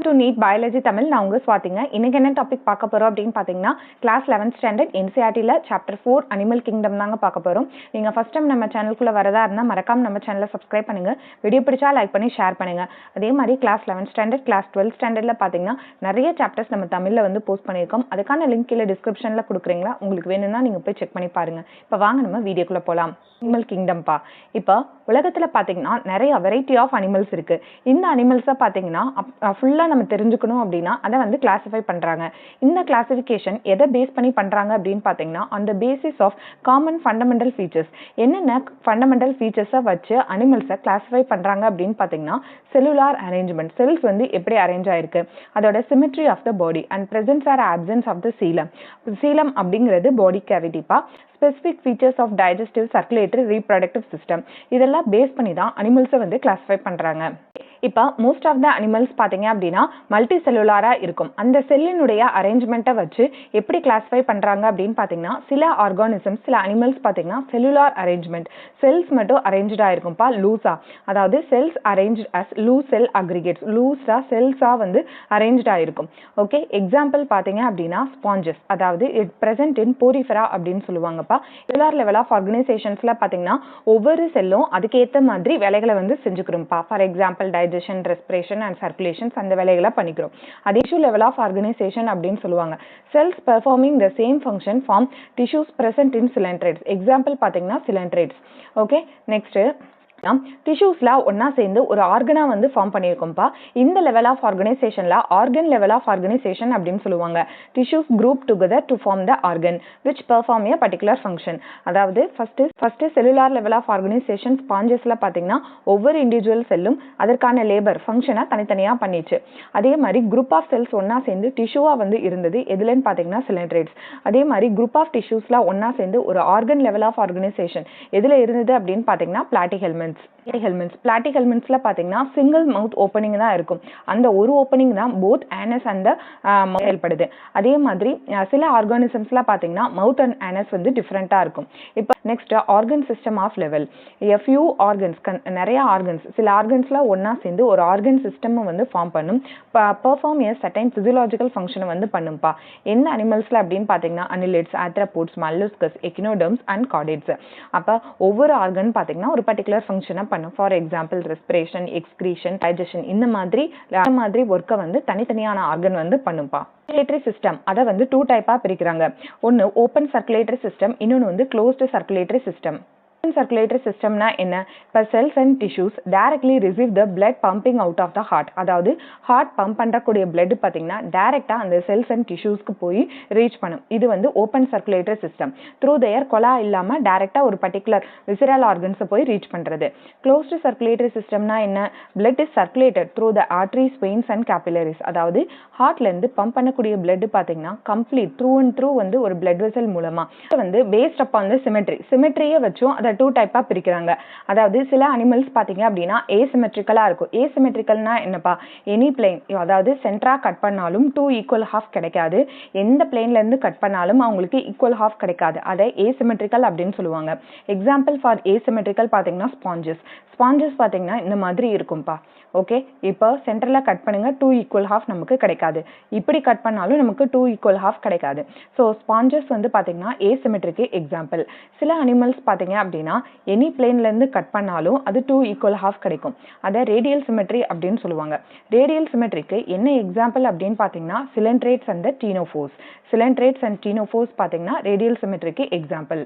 to NEET Biology Tamil. நான் உங்க ஸ்வாதிங்க. இன்னைக்கு என்ன டாபிக் பார்க்க போறோம் அப்படின்னு பாத்தீங்கன்னா கிளாஸ் 11th ஸ்டாண்டர்ட் NCERTல சாப்டர் 4 அனிமல் கிங்டம் தாங்க பார்க்க போறோம். நீங்க ஃபர்ஸ்ட் டைம் நம்ம சேனலுக்குள்ள வரதா இருந்தா மறக்காம நம்ம சேனலை சப்ஸ்கிரைப் பண்ணுங்க. வீடியோ பிடிச்சா லைக் பண்ணி ஷேர் பண்ணுங்க. அதே மாதிரி class 11th standard class 12th ஸ்டாண்டர்ட்ல பாத்தீங்கன்னா நிறைய சாப்டர்ஸ் நம்ம தமிழ்ல வந்து போஸ்ட் பண்ணியிருக்கோம். அதுக்கான லிங்க் கீழே டிஸ்கிரிப்ஷன்ல கொடுக்குறீங்களா, உங்களுக்கு வேணும்னா நீங்க போய் செக் பண்ணி பாருங்க. இப்போ வாங்க நம்ம வீடியோக்குள்ள போலாம். அனிமல் கிங்டம் பா. இப்போ உலகத்துல பாத்தீங்கன்னா நிறைய வெரைட்டி ஆஃப் அனிமல்ஸ் இருக்கு. இந்த அனிமல்ஸை பாத்தீங்கன்னா ஃபுல்லா நம்ம தெரிஞ்சுக்கணும் அப்படின்னா அதை வந்து கிளாசிஃபை பண்றாங்க. இந்த கிளாசிஃபிகேஷன் எதை பேஸ் பண்ணி பண்றாங்க அப்படின்னு பாத்தீங்கன்னா அந்த basis of common fundamental features. என்னென்ன ஃபண்டமெண்டல் ஃபீச்சர்ஸை வச்சு அனிமல்ஸை கிளாசிஃபை பண்றாங்க அப்படின்னு பாத்தீங்கன்னா செல்லுலார் அரேஞ்ச்மெண்ட், செல்ஸ் வந்து எப்படி அரேஞ்ச் ஆயிருக்கு, அதோட symmetry of the body and presence or absence of the coelom. Coelom அப்படிங்கிறது பாடி கேவிட்டிப்பா. Specific features of digestive, circulatory, reproductive system இதெல்லாம் பேஸ் பண்ணி தான் அனிமல்ஸை வந்து கிளாசிஃபை பண்றாங்க. இப்போ மோஸ்ட் ஆஃப் த அனிமல்ஸ் பார்த்தீங்க அப்படின்னா மல்டி செல்லுலாரா இருக்கும். அந்த செல்லினுடைய அரேஞ்ச்மெண்ட்டை வச்சு எப்படி கிளாஸிஃபை பண்றாங்க அப்படின்னு பார்த்தீங்கன்னா சில ஆர்கானிசம்ஸ், சில அனிமல்ஸ் பார்த்தீங்கன்னா செல்லுலார் அரேஞ்ச்மெண்ட், செல்ஸ் மட்டும் அரேஞ்சா இருக்கும்பா லூஸா. அதாவது செல்ஸ் அரேஞ்ச் அஸ் லூஸ் செல் அக்ரிகேட்ஸ், லூஸா செல்ஸா வந்து அரேஞ்சா இருக்கும். ஓகே, எக்ஸாம்பிள் பார்த்தீங்க அப்படின்னா ஸ்பாஞ்சஸ், அதாவது இட் பிரசன்ட் இன் போரிஃபெரா அப்படின்னு சொல்லுவாங்கப்பா. செல்லுலார் லெவல் ஆஃப் ஆர்கனைசேஷன்ஸ்ல பார்த்தீங்கன்னா ஒவ்வொரு செல்லும் அதுக்கேற்ற மாதிரி வேலைகளை வந்து செஞ்சுக்கிறோம்ப்பா. For example digestion, respiration and circulation அந்த வேலைகளை பண்ணிக்கிறோம். அதே level of organization அப்படின்னு சொல்லுவாங்க. Cells performing the same function form tissues present in coelenterate. Example பாத்தீங்கன்னா coelenterate. Okay, next டிஷ்யூஸ்ல ஒன்னா சேர்ந்து ஒரு ஆர்கனா வந்து ஃபார்ம் பண்ணியிருக்கோம்ப்பா. இந்த லெவல் ஆஃப் ஆர்கனைசேஷன்ல ஆர்கன் லெவல் ஆஃப் ஆர்கனைசேஷன் அப்படின்னு சொல்லுவாங்க. Tissues group together to form the organ which perform a particular function. அதாவது first cellular level of organisation ஸ்பாஞ்சஸ்ல பாத்தீங்கன்னா ஒவ்வொரு இண்டிவிஜுவல் செல்லும் அதற்கான லேபர் ஃபங்க்ஷனை தனித்தனியா பண்ணிச்சு. அதே மாதிரி குரூப் ஆஃப் செல்ஸ் ஒன்னா சேர்ந்து டிஷ்யூவா வந்து இருந்தது. எதுலன்னு பாத்தீங்கன்னா சிலிண்ட்ரேட்ஸ். அதே மாதிரி குரூப் ஆஃப் டிஷ்யூஸ்ல ஒன்னா சேர்ந்து ஒரு ஆர்கன் லெவல் ஆஃப் ஆர்கனைசேஷன் எதுல இருந்தது அப்படின்னு பாத்தீங்கன்னா பிளாட்டிஹெல்மின்த்ஸ். பிளாட்டிஹெல்மின்த்ஸ்ல பாத்தீங்கன்னா சிங்கிள் மவுத் ஓப்பனிங் தான் இருக்கும். அந்த ஒரு ஓப்பனிங் தான் போத் ஆனஸ் அண்ட் செயல்படுது. அதே மாதிரி சில ஆர்கானிசம்ஸ்ல பாத்தீங்கன்னா மவுத் அண்ட் ஆனஸ் வந்து டிஃபரெண்டா இருக்கும். இப்போ next organ system of level. a few organs, நிறைய ஆர்கன்ஸ், சில ஆர்கன்ஸ்ல ஒன்னா சேர்ந்து ஒரு ஆர்கன் சிஸ்டம் வந்து ஃபார்ம் பண்ணும். Perform a certain physiological function வந்து பண்ணும்பா. என்ன அனிமல்ஸ்ல அப்படின்னு பாத்தீங்கன்னா அனிலிட்ஸ், ஆத்ரோபோட்ஸ், மல்லஸ்கஸ், எக்கினோடர்ம்ஸ் அண்ட் கார்டேட்ஸ். அப்ப ஒவ்வொரு ஆர்கன் பாத்தீங்கன்னா ஒரு பர்டிகுலர் ஃபங்க்ஷனை பண்ணும். For example respiration, excretion, digestion இந்த மாதிரி ஒர்க்கை வந்து தனித்தனியான ஆர்கன் வந்து பண்ணும்பா. சர்க்குலேட்டரி சிஸ்டம் அதை வந்து 2 டைப்பா பிரிக்கிறாங்க. ஒன்னு ஓப்பன் சர்க்குலேட்டரி சிஸ்டம், இன்னொன்னு வந்து க்ளோஸ்டு சர்க்குலேட்டரி சிஸ்டம். சர்க்குலேட்டரி சிஸ்டம்னா என்ன? இப்போ cells and tissues directly receive the blood pumping out of the heart. அதாவது ஹார்ட் பம்ப் பண்ணக்கூடிய பிளட் பார்த்தீங்கன்னா டைரக்டா அந்த செல்ஸ் அண்ட் டிஷ்யூஸ்க்கு போய் ரீச் பண்ணும். இது வந்து open circulatory system. Through their கொலா இல்லாம டைரக்டா ஒரு பர்டிகுலர் விசரல் ஆர்கன்ஸை போய் ரீச் பண்றது. க்ளோஸ்டு சர்க்குலேட்டரி சிஸ்டம்னா என்ன? Blood is circulated through the arteries, veins and capillaries. அதாவது ஹார்ட்ல இருந்து பம்ப் பண்ணக்கூடிய பிளட் பார்த்தீங்கன்னா கம்ப்ளீட் த்ரூ அண்ட் த்ரூ வந்து ஒரு பிளட் வெசல் மூலமா வந்து பேஸ்ட் அப்பான் த சிமெட்ரியை வச்சும் அதை 2 டைப்பா பிரிக்கிறாங்க. அதாவது சில அனிமல்ஸ் பாத்தீங்க அப்படின்னா ஏசிமெட்ரிக்கலா இருக்கும். ஏசிமெட்ரிக்கல்னா என்னப்பா? எனி பிளேன், அதாவது சென்டரா கட் பண்ணாலும் 2 ஈக்குவல் ஹாஃப் கிடைக்காது. எந்த பிளேன்ல இருந்து கட் பண்ணாலும் அவங்களுக்கு ஈக்குவல் ஹாஃப் கிடைக்காது. அதை ஏசிமெட்ரிக்கல் அப்படின்னு சொல்லுவாங்க. எக்ஸாம்பிள் ஃபார் ஏசிமெட்ரிக்கல் பாத்தீங்கன்னா ஸ்பாஞ்சஸ் பாத்தீங்கன்னா இந்த மாதிரி இருக்கும்பா. ஓகே, இப்போ சென்டர்ல கட் பண்ணுங்க 2 ஈக்குவல் ஹாஃப் நமக்கு கிடைக்காது. இப்படி கட் பண்ணாலும் நமக்கு 2 ஈக்குவல் ஹாஃப் கிடைக்காது. ஸோ ஸ்பாஞ்சஸ் வந்து பாத்தீங்கன்னா ஏசிமெட்ரிக்கு எக்ஸாம்பிள். சில அனிமல்ஸ் பாத்தீங்க அப்படின்னா எனி பிளேன்ல இருந்து கட் பண்ணாலும் அது 2 ஈக்குவல் ஹாஃப் கிடைக்கும். அதை ரேடியல் சிமெட்ரி அப்படின்னு சொல்லுவாங்க. ரேடியல் சிமெட்ரிக்கு என்ன எக்ஸாம்பிள் அப்படின்னு பாத்தீங்கன்னா சிலிண்ட்ரேட்ஸ் அண்ட் டீனோஃபோர்ஸ். சிலிண்ட்ரேட்ஸ் அண்ட் டீனோஃபோர்ஸ் பாத்தீங்கன்னா ரேடியல் சிமெட்ரிக்கு எக்ஸாம்பிள்.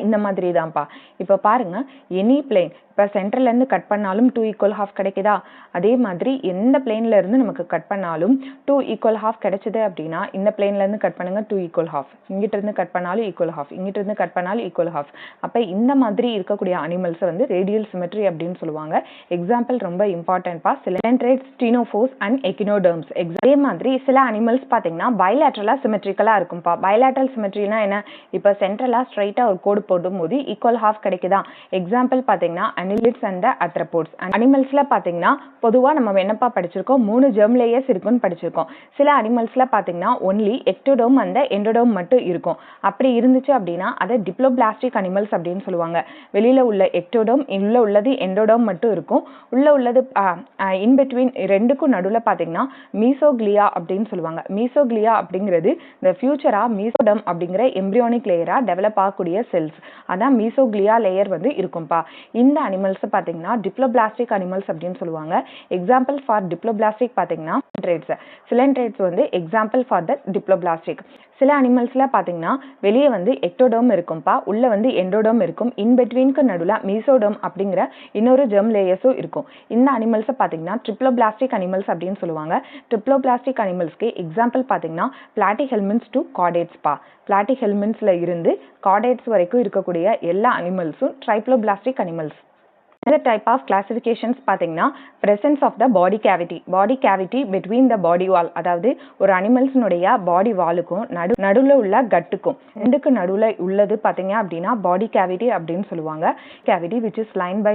இந்த மாதிரி தான்ப்பா. இப்போ பாருங்க, எனி பிளேன் இப்போ சென்டர்ல இருந்து கட் பண்ணாலும் 2 ஈக்குவல் ஹாஃப் கிடைக்குதா? அதே மாதிரி எந்த பிளேன்ல இருந்து நமக்கு கட் பண்ணாலும் 2 ஈக்குவல் ஹாஃப் கிடைச்சது அப்படின்னா இந்த பிளேன்ல இருந்து கட் பண்ணுங்க 2 ஈக்குவல் ஹாஃப், இங்கிட்ட இருந்து கட் பண்ணாலும் ஈக்குவல் ஹாஃப், இங்கிட்ட இருந்து கட் பண்ணாலும் ஈக்குவல் ஹாஃப். அப்ப இந்த மாதிரி இருக்கக்கூடிய அனிமல்ஸ் வந்து ரேடியல் சிமெட்ரி அப்படின்னு சொல்லுவாங்க. எக்ஸாம்பிள் ரொம்ப இம்பார்ட்டன்ட்பா, சிலிண்ட்ரேட்ஸ், டீனோஃபோர்ஸ் அண்ட் எக்கினோடர்ம்ஸ். அதே மாதிரி சில அனிமல்ஸ் பாத்தீங்கன்னா பைலேட்ரலா சிமெட்ரிக்கலா இருக்கும்பா. பைலேட்ரல் சிமெட்ரினா என்ன? இப்போ சென்ட்ரலா ஸ்ட்ரைட்டா ஒரு கோடு போடும்போது ஈக்குவல் ஹாஃப் கிடைக்குதா? எக்ஸாம்பிள் பார்த்தீங்கன்னா அனிலிட்ஸ் அண்ட் அத்ரபோட்ஸ். அனிமல்ஸ்ல பார்த்தீங்கன்னா பொதுவாக நம்ம என்னப்பா படிச்சிருக்கோம், 3 ஜெர்ம் லேயர்ஸ் இருக்குன்னு படிச்சிருக்கோம். சில அனிமல்ஸ்ல பார்த்தீங்கன்னா ஒன்லி எக்டோடோம் அண்ட் எண்டோடோம் மட்டும் இருக்கும். அப்படி இருந்துச்சு அப்படின்னா அதை டிப்ளோபிளாஸ்டிக் அனிமல்ஸ் அப்படின்னு சொல்லுவாங்க. வெளியில உள்ள எக்டோடோம், உள்ள உள்ளது எண்டோடோம் மட்டும் இருக்கும். உள்ள உள்ளது இன்பிட்வீன் ரெண்டுக்கும் நடுவில் பார்த்தீங்கன்னா மீசோக்லியா அப்படின்னு சொல்லுவாங்க. மீசோக்லியா அப்படிங்கிறது இந்த ஃபியூச்சரா மீசோடம் அப்படிங்கிற எம்ப்ரியானிக் லேயரா டெவலப் ஆகக்கூடிய செல்ஸ், அதான் மீசோக்லியா லேயர் வந்து இருக்கும்பா. இந்த அனிமல்ஸ் பார்த்தீங்கன்னா டிப்ளோபிளாஸ்டிக் அனிமல்ஸ் அப்படின்னு சொல்லுவாங்க. எக்ஸாம்பிள் ஃபார் டிப்ளோபிளாஸ்டிக் பார்த்தீங்கன்னா சிலென்ட்ரேட்ஸ் வந்து எக்ஸாம்பிள் ஃபார் த டிப்ளோபிளாஸ்டிக். சில அனிமல்ஸ்ல பார்த்தீங்கன்னா வெளியே வந்து எக்டோடோம் இருக்கும்பா, உள்ள வந்து எண்டோடோம் இருக்கும். இன்பிட்வீனுக்கு நடுவில் மீசோடோம் அப்படிங்கிற இன்னொரு ஜெர்ம் லேயர்ஸும் இருக்கும். இந்த அனிமல்ஸை பார்த்தீங்கன்னா ட்ரிப்ளோபிளாஸ்டிக் அனிமல்ஸ் அப்படின்னு சொல்லுவாங்க. ட்ரிப்ளோபிளாஸ்டிக் அனிமல்ஸ்க்கு எக்ஸாம்பிள் பார்த்தீங்கன்னா பிளாட்டிஹெல்மின்ஸ் டு கார்டேட்ஸ் பா. பிளாட்டிஹெல்மின்ஸ்ல இருந்து கார்டேட்ஸ் வரைக்கும் இருக்கக்கூடிய எல்லா அனிமல்ஸும் ட்ரைப்ளோபிளாஸ்டிக் animals. Another type of classifications பார்த்தீங்கன்னா presence of the body cavity between the body wall, அதாவது ஒரு அனிமல்ஸ்னுடைய பாடி வாலுக்கும் நடுவில் உள்ள கட்டுக்கும் ரெண்டுக்கு நடுவில் உள்ளது பார்த்தீங்க அப்படின்னா பாடி கேவிட்டி அப்படின்னு சொல்லுவாங்க. Cavity which is lined by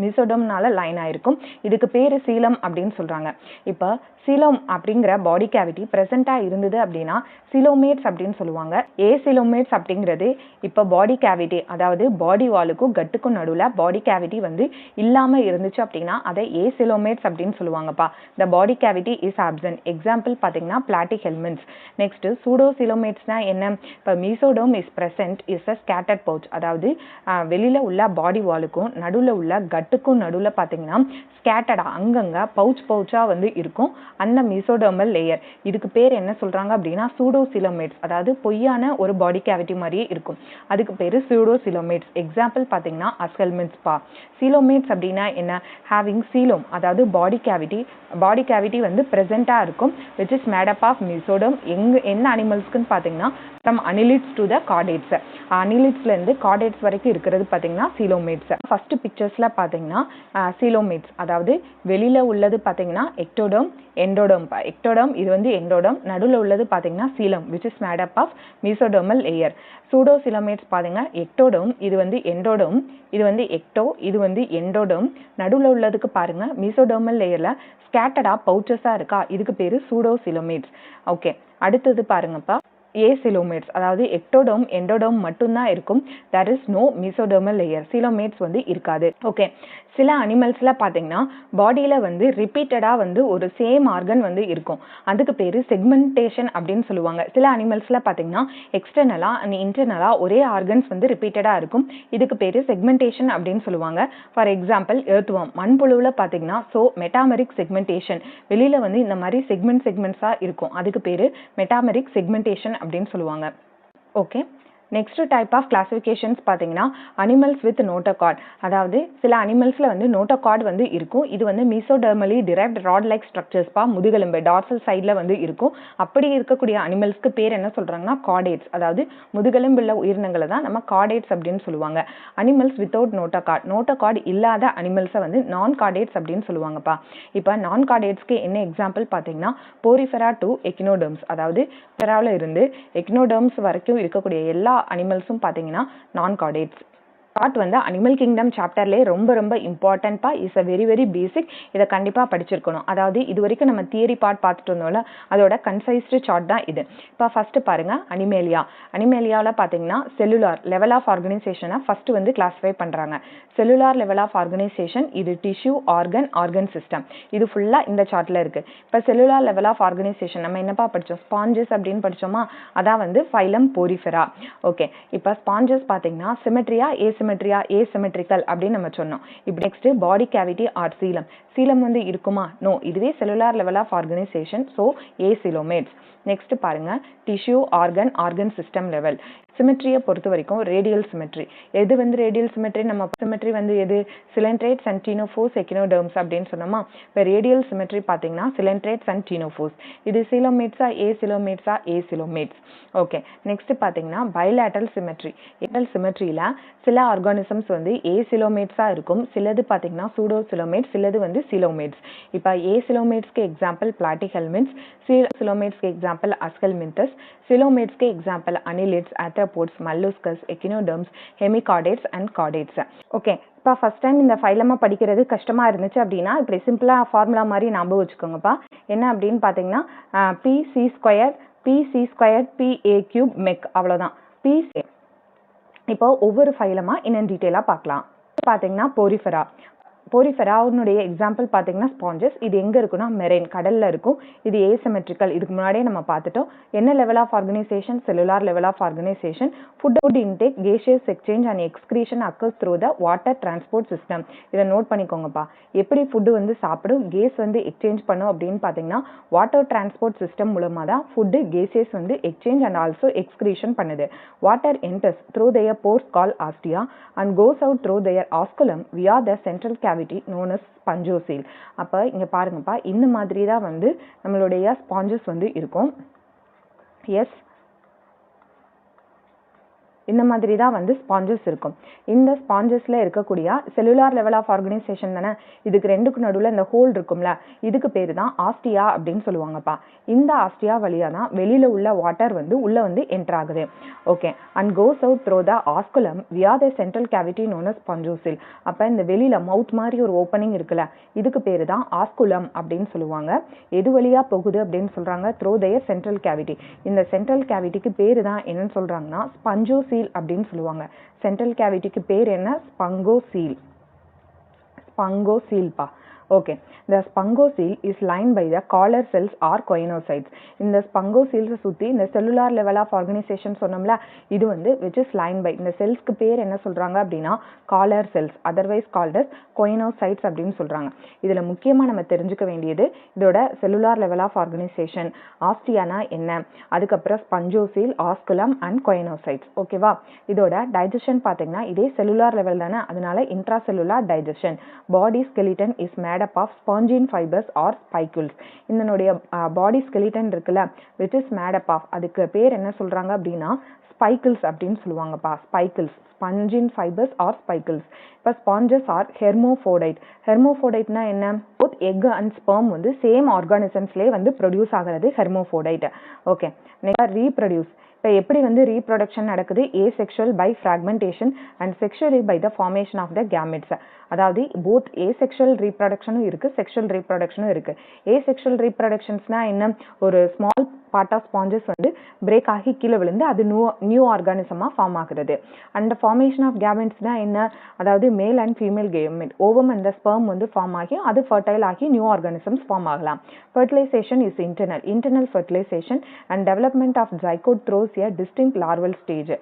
மீசோடம்னால லைன் ஆயிருக்கும். இதுக்கு பேரு சீலம் அப்படின்னு சொல்றாங்க. இப்போ சீலம் அப்படிங்கிற பாடி கேவிட்டி பிரசண்டா இருந்தது அப்படின்னா சீலோமேட்ஸ் அப்படின்னு சொல்லுவாங்க. ஏசிலோமேட்ஸ் அப்படிங்கிறது இப்போ பாடி கேவிட்டி, அதாவது பாடி வாலுக்கும் கட்டுக்கும் நடுவில் பாடி கேவிட்டி வந்து இல்லாம இருந்துச்சு அப்படின்னா அதை ஏசிலோமேட்ஸ் அப்படின்னு சொல்லுவாங்கப்பா. the body cavity is absent. Example பார்த்தீங்கன்னா பிளாட்டிஹெல்மின்ஸ். நெக்ஸ்ட் சூடோசிலோமேட்ஸ்னா என்ன? இப்போ mesoderm is present is a scattered pouch, அதாவது வெளியில உள்ள பாடி வாலுக்கும் நடுவில் உள்ள கட்டுக்கும் நடுவில் பார்த்தீங்கன்னா ஸ்கேட்டர்டா அங்கங்க பவுச்சா வந்து இருக்கும் அந்த மீசோடர்மல் லேயர். இதுக்கு பேர் என்ன சொல்றாங்க அப்படின்னா சூடோசிலோமேட்ஸ், அதாவது பொய்யான ஒரு பாடி கேவிட்டி மாதிரியே இருக்கும். அதுக்கு பேரு சூடோசிலோமேட்ஸ். எக்ஸாம்பிள் பார்த்தீங்கன்னா அஸ்கெல்மின்ஸ் பா. சீலோமேட்ஸ் அப்படின்னா என்ன? ஹேவிங் சீலோம், அதாவது பாடி கேவிட்டி வந்து பிரசண்டா இருக்கும் which is made up of mesoderm. என்ன அனிமல்ஸ்க்குன்னு பார்த்தீங்கன்னா from annelids to the chordates. அனிலிட்ஸ்ல இருந்து கார்டேட்ஸ் வரைக்கும் இருக்கிறது பார்த்தீங்கன்னா சீலோமேட்ஸ். ஃபர்ஸ்ட் பிக்சர்ஸ்ல பார்த்தீங்கன்னா சீலோமேட்ஸ், அதாவது வெளியில உள்ளது பார்த்தீங்கன்னா எக்டோடோம் எண்டோடோம். எக்டோடோம் இது வந்து எண்டோடோம், நடுவில் உள்ளது பார்த்தீங்கன்னா சீலம் which is made up of mesodermal layer. சூடோசிலோமேட்ஸ் பாருங்க, எக்டோடோம் இது வந்து எண்டோடோம், இது வந்து எக்டோ, இது வந்து எண்டோடோம். நடுவில் உள்ளதுக்கு பாருங்க மீசோடர்மல் லேயர்ல ஸ்கேட்டர்டா பவுச்சஸா இருக்கா, இதுக்கு பேரு சூடோசிலோமேட்ஸ். ஓகே, அடுத்தது பாருங்கப்பா ஏசிலோமேட்ஸ், அதாவது எக்டோடோம் எண்டோடோம் மட்டும்தான் இருக்கும். there is no mesodermal layer. Coelomates வந்து இருக்காது. ஓகே, சில அனிமல்ஸ்ல பார்த்தீங்கன்னா பாடியில வந்து ரிப்பீட்டடா வந்து ஒரு சேம் ஆர்கன் வந்து இருக்கும். அதுக்கு பேரு செக்மெண்டேஷன் அப்படின்னு சொல்லுவாங்க. சில அனிமல்ஸ்ல பார்த்தீங்கன்னா எக்ஸ்டர்னலா அண்ட் இன்டர்னலா ஒரே ஆர்கன்ஸ் வந்து ரிப்பீட்டடா இருக்கும். இதுக்கு பேரு செக்மெண்டேஷன் அப்படின்னு சொல்லுவாங்க. ஃபார் எக்ஸாம்பிள் எர்த்வார்ம், மண்புழுவில் பார்த்தீங்கன்னா மெட்டாமெரிக் செக்மெண்டேஷன், வெளியில வந்து இந்த மாதிரி செக்மெண்ட்ஸா இருக்கும். அதுக்கு பேரு மெட்டாமெரிக் செக்மெண்டேஷன் அப்படின்னு சொல்லுவாங்க. Okay, next type of classifications பார்த்தீங்கன்னா அனிமல்ஸ் வித் நோட்டோகார்ட், அதாவது சில அனிமல்ஸ்ல வந்து நோட்டோகார்ட் வந்து இருக்கும். இது வந்து மீசோடர்மலி டிரைவ்ட் ராட் லைக் ஸ்ட்ரக்சர்ஸ்பா, முதுகெலும்பு டார்சல் சைட்ல வந்து இருக்கும். அப்படி இருக்கக்கூடிய அனிமல்ஸ்க்கு பேர் என்ன சொல்றாங்கன்னா கார்டேட்ஸ், அதாவது முதுகெலும்புள்ள உயிரினங்களை தான் நம்ம கார்டேட்ஸ் அப்படின்னு சொல்லுவாங்க. அனிமல்ஸ் வித்தவுட் நோட்டோகார்ட் இல்லாத அனிமல்ஸை வந்து நான் கார்டேட்ஸ் அப்படின்னு சொல்லுவாங்கப்பா. இப்போ நான் கார்டேட்ஸ்க்கு என்ன எக்ஸாம்பிள் பார்த்தீங்கன்னா போரிஃபெரா டு எக்னோடர்ம்ஸ், அதாவது பெரால இருந்து எக்னோடர்ம்ஸ் வரைக்கும் இருக்கக்கூடிய எல்லா அனிமல்ஸும் பார்த்தீங்கன்னா நான் கார்டேட்ஸ். பார்ட் வந்து அனிமல் கிங்டம் சாப்டர்லேயே ரொம்ப இம்பார்ட்டன்ட்பா, இஸ் அ வெரி பேசிக். இதை கண்டிப்பாக படிச்சிருக்கணும். அதாவது இது வரைக்கும் நம்ம தியரி பார்ட் பார்த்துட்டு வந்தோம்ல, அதோட கன்சைஸ்டு சார்ட் தான் இது. இப்போ ஃபர்ஸ்ட் பாருங்க அனிமேலியாவில் பார்த்தீங்கன்னா செல்லுலார் லெவல் ஆஃப் ஆர்கனைசேஷனை ஃபர்ஸ்ட் வந்து கிளாஸிஃபை பண்ணுறாங்க. செல்லுலார் லெவல் ஆஃப் ஆர்கனைசேஷன் இது டிஷ்யூ ஆர்கன் சிஸ்டம், இது ஃபுல்லாக இந்த சார்ட்டில் இருக்குது. இப்போ செல்லுலார் லெவல் ஆஃப் ஆர்கனைசேஷன் நம்ம என்னப்பா படித்தோம், ஸ்பாஞ்சஸ் அப்படின்னு படித்தோமா, அதான் வந்து ஃபைலம் போரிஃபெரா. ஓகே, இப்போ ஸ்பாஞ்சஸ் பார்த்தீங்கன்னா சிமெட்ரியா ஏசிமெட்ரிக்கல் அப்படின்னு நம்ம சொன்னோம். இப்போ next body cavity or coelom வந்து இருக்குமா? நோ, இதுவே cellular level of organisation, so acoelomates. Next பாருங்க டிஷ்யூ ஆர்கன் சிஸ்டம் லெவல். சிமெட்ரியை பொறுத்த வரைக்கும் ரேடியல் சிமெட்ரி. எது வந்து ரேடியல் சிமெட்ரி? நம்ம சிமெட்ரி வந்து எது? சிலென்ட்ரேட்ஸ் அண்ட் டீனோஃபோர்ஸ் எக்கினோடர்ம்ஸ் அப்படின்னு சொன்னோமா. இப்போ ரேடியல் சிமெட்ரி பார்த்தீங்கன்னா சிலென்ட்ரேட்ஸ் அண்ட் டீனோஃபோர்ஸ். இது சீலோமேட்ஸா ஏசிலோமேட்ஸ். ஓகே, நெக்ஸ்ட் பார்த்தீங்கன்னா பைலேட்டரல் சிமெட்ரியில சில ஆர்கானிசம்ஸ் வந்து ஏசிலோமேட்ஸாக இருக்கும், சிலது பார்த்தீங்கன்னா சூடோசிலோமேட்ஸ், சிலது வந்து சிலோமேட்ஸ். இப்போ ஏசிலோமேட்ஸ்க்கு எக்ஸாம்பிள் பிளாட்டிஹெல்மின்ட்ஸ், சிலோமேட்ஸ்க்கு எக்ஸாம்பிள் அஸ்கெல்மின்தஸ், சிலோமேட்ஸ்க்கு example annelids, arthropods, molluscs, echinoderms, hemichordates and chordates. Okay, இப்போ ஃபர்ஸ்ட் டைம் இந்த ஃபைலமா படிக்கிறது கஷ்டமாக இருந்துச்சு அப்படின்னா இப்படி சிம்பிளாக ஃபார்முலா மாதிரி ஞாபகம் வச்சுக்கோங்கப்பா. என்ன அப்படின்னு பார்த்தீங்கன்னா PC² PA³ மெக், அவ்வளோதான். இப்போ ஒவ்வொரு ஃபைலமா இன்னும் டீட்டெயிலாக பார்க்கலாம். பார்த்தீங்கன்னா போரிஃபெராவுடைய எக்ஸாம்பிள் பார்த்தீங்கன்னா ஸ்பாஞ்சஸ். இது எங்கே இருக்குன்னா மெரைன், கடலில் இருக்கும். இது ஏசிமெட்ரிக்கல், இதுக்கு முன்னாடியே நம்ம பார்த்துட்டோம். என்ன level of organisation? Cellular level of organisation. Food intake, gaseous exchange and excretion occurs through the water transport system. இதை நோட் பண்ணிக்கோங்கப்பா. எப்படி ஃபுட்டு வந்து சாப்பிடும், கேஸ் வந்து எக்ஸ்சேஞ்ச் பண்ணும் அப்படின்னு பார்த்தீங்கன்னா வாட்டர் டிரான்ஸ்போர்ட் சிஸ்டம் மூலமாக தான் ஃபுட்டு கேஸஸ் வந்து எக்ஸ்சேஞ்ச் அண்ட் ஆல்சோ எக்ஸ்கிரீஷன் பண்ணுது. Water enters through their pores called ostia and goes out through their osculum via the central cavity known as spongocoel. அப்ப இங்க பாருங்கப்பா, இந்த மாதிரி தான் வந்து நம்மளுடைய ஸ்பாஞ்சஸ் வந்து இருக்கும். எஸ், இந்த மாதிரி தான் வந்து ஸ்பாஞ்சஸ் இருக்கும். இந்த ஸ்பாஞ்சஸ்ல இருக்கக்கூடிய செல்லுலார் லெவல் ஆஃப் ஆர்கனைசேஷன் தானே, இதுக்கு ரெண்டுக்கு நடுவில் இந்த ஹோல் இருக்கும்ல, இதுக்கு பேர் தான் ஆஸ்டியா அப்படின்னு சொல்லுவாங்கப்பா. இந்த ஆஸ்டியா வழியா தான் வெளியில உள்ள வாட்டர் வந்து உள்ள வந்து என்டர் ஆகுது. Okay, and goes out through the osculum via the central cavity known as spongocoel. அப்ப இந்த வெளியில மவுத் மாதிரி ஒரு ஓப்பனிங் இருக்குல்ல, இதுக்கு பேரு தான் ஆஸ்குலம் அப்படின்னு சொல்லுவாங்க. எது வழியா போகுது அப்படின்னு சொல்றாங்க? Through their central cavity. இந்த சென்ட்ரல் கேவிட்டிக்கு பேரு தான் என்னன்னு சொல்றாங்கன்னா ஸ்பாஞ்சோசில் அப்படின்னு சொல்லுவாங்க. சென்ட்ரல் கேவிட்டிக்கு பேர் என்ன? ஸ்பங்கோசீல். ஸ்பங்கோசீல்பா. Okay, the spongocoel is lined by the collar cells or choanocytes. இந்த ஸ்பங்கோசீல்ஸை சுற்றி இந்த செல்லுலார் லெவல் ஆஃப் ஆர்கனைசேஷன் சொன்னோம்ல, இது வந்து which is lined by, இந்த செல்ஸ்க்கு பேர் என்ன சொல்றாங்க அப்படின்னா collar cells, otherwise called as choanocytes அப்படின்னு சொல்றாங்க. இதுல முக்கியமா நம்ம தெரிஞ்சுக்க வேண்டியது இதோட செல்லுலார் லெவல் ஆஃப் ஆர்கனைசேஷன், ஆஸ்டியானா என்ன, அதுக்கப்புறம் ஸ்பங்கோசீல், ஆஸ்குலம் அண்ட் choanocytes. ஓகேவா? இதோட டைஜஷன் பார்த்தீங்கன்னா இதே செல்லுலார் லெவல் தானே, அதனால intra cellular digestion. Body skeleton is made up of spongine fibers or spicules. இதனுடைய பாடி ஸ்கெலிட்டன் இருக்குல்ல, which is made up of, அதுக்கு பேர் என்ன சொல்றாங்க அப்படின்னா ஸ்பைக்கிள்ஸ் அப்படின்னு சொல்லுவாங்கப்பா. ஸ்பைக்கிள்ஸ், spongine fibers or spicules. இப்போ ஸ்பாஞ்சஸ் ஆர் ஹெர்மோஃபோடைட். ஹெர்மோஃபோடைட்னா என்ன? both egg and sperm வந்து சேம் ஆர்கானிசம்ஸ்லேயே வந்து ப்ரொடியூஸ் ஆகிறது ஹெர்மோஃபோடைட். Okay, next reproduce. இப்போ எப்படி வந்து ரீப்ரொடக்ஷன் நடக்குது? Asexual by fragmentation and sexually by the formation of the gametes. அதாவது போத் ஏசெக்ஷுவல் ரீப்ரொடக்ஷனும் இருக்கு, செக்ஷுவல் ரீப்ரொடக்ஷனும் இருக்கு. ஏசெக்ஷுவல் ரீப்ரொடக்ஷன்ஸ்னா என்ன? ஒரு ஸ்மால் பார்ட் ஆஃப் ஸ்பாஞ்சஸ் வந்து பிரேக் ஆகி கீழே விழுந்து அது நியூ ஆர்கானிசமாக ஃபார்ம் ஆகுறது. அண்ட் ஃபார்மேஷன் ஆஃப் கேமெட்ஸ்னா என்ன? அதாவது male and female gamete, ovum and sperm வந்து ஃபார்ம் ஆகி அது ஃபர்டைல் ஆகி நியூ ஆர்கானிசம்ஸ் ஃபார்ம் ஆகலாம். Fertilisation is internal fertilisation and development of zygote throws a distinct larval stage.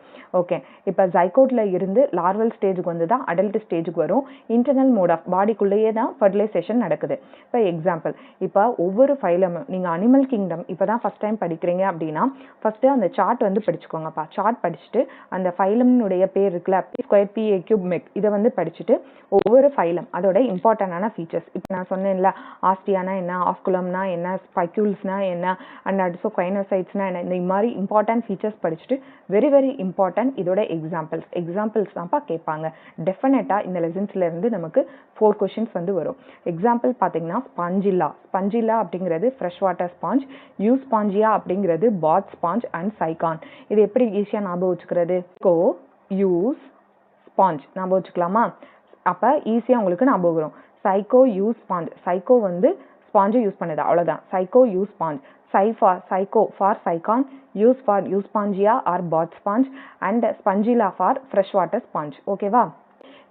Okay, இப்போ ஜைகோட்ல இருந்து லார்வல் ஸ்டேஜுக்கு வந்து தான் அடல்ட் ஸ்டேஜுக்கு வரும். இன்டர்னல் மோட் ஆஃப் பாடிக்குள்ளேயே தான் ஃபர்டிலைசேஷன் நடக்குது. இப்போ எக்ஸாம்பிள், இப்போ ஒவ்வொரு ஃபைலமும் நீங்கள் அனிமல் கிங்டம் இப்போ தான் ஃபர்ஸ்ட் டைம் படிக்கிறீங்க அப்படின்னா ஃபர்ஸ்ட்டு அந்த சார்ட் வந்து படிச்சுக்கோங்கப்பா. சார்ட் படிச்சுட்டு அந்த ஃபைலம்னுடைய பேர் இருக்குல்ல, P² PA³ மெக், இதை வந்து படிச்சுட்டு ஒவ்வொரு ஃபைலம் அதோட இம்பார்ட்டண்டான ஃபீச்சர்ஸ், இப்போ நான் சொன்னேன்ல ஆஸ்டியானா என்ன, ஆஸ்குலம்னா என்ன, ஸ்பைக்யூல்ஸ்னா என்ன, அண்ட் ஆல்சோ choanocytesனா என்ன, இந்த மாதிரி இம்பார்ட்டன்ட் ஃபீச்சர்ஸ் படிச்சுட்டு வெரி வெரி இம்பார்ட்டன்ட் இதோட எக்ஸாம்பிள்ஸ் தான்ப்பா கேட்பாங்க. டெஃபினட்டாக இந்த லெசன்ஸ்ல இருந்து நமக்கு 4 கொஸ்டின்ஸ் வந்து வரும். எக்ஸாம்பிள் பார்த்தீங்கன்னா ஸ்பஞ்சில்லா அப்படிங்கிறது ஃப்ரெஷ் வாட்டர் ஸ்பாஞ்ச், யூஸ்பாஞ்சியா அப்படிங்கிறது பாத் ஸ்பாஞ்ச் அண்ட் சைகான். இது எப்படி ஈஸியாக ஞாபகம் வச்சுக்கிறது? யூஸ் ஸ்பாஞ்ச் ஞாபகம் வச்சுக்கலாமா? அப்போ ஈஸியாக உங்களுக்கு ஞாபகம் வரும். யூஸ் ஸ்பாஞ்ச், சைக்கோ வந்து ஸ்பாஞ்சை யூஸ் பண்ணுது, அவ்வளோதான். Use sponge. Psycho for Sicon, use for Euspangia or bath sponge, and Spongilla for freshwater sponge. ஓகேவா?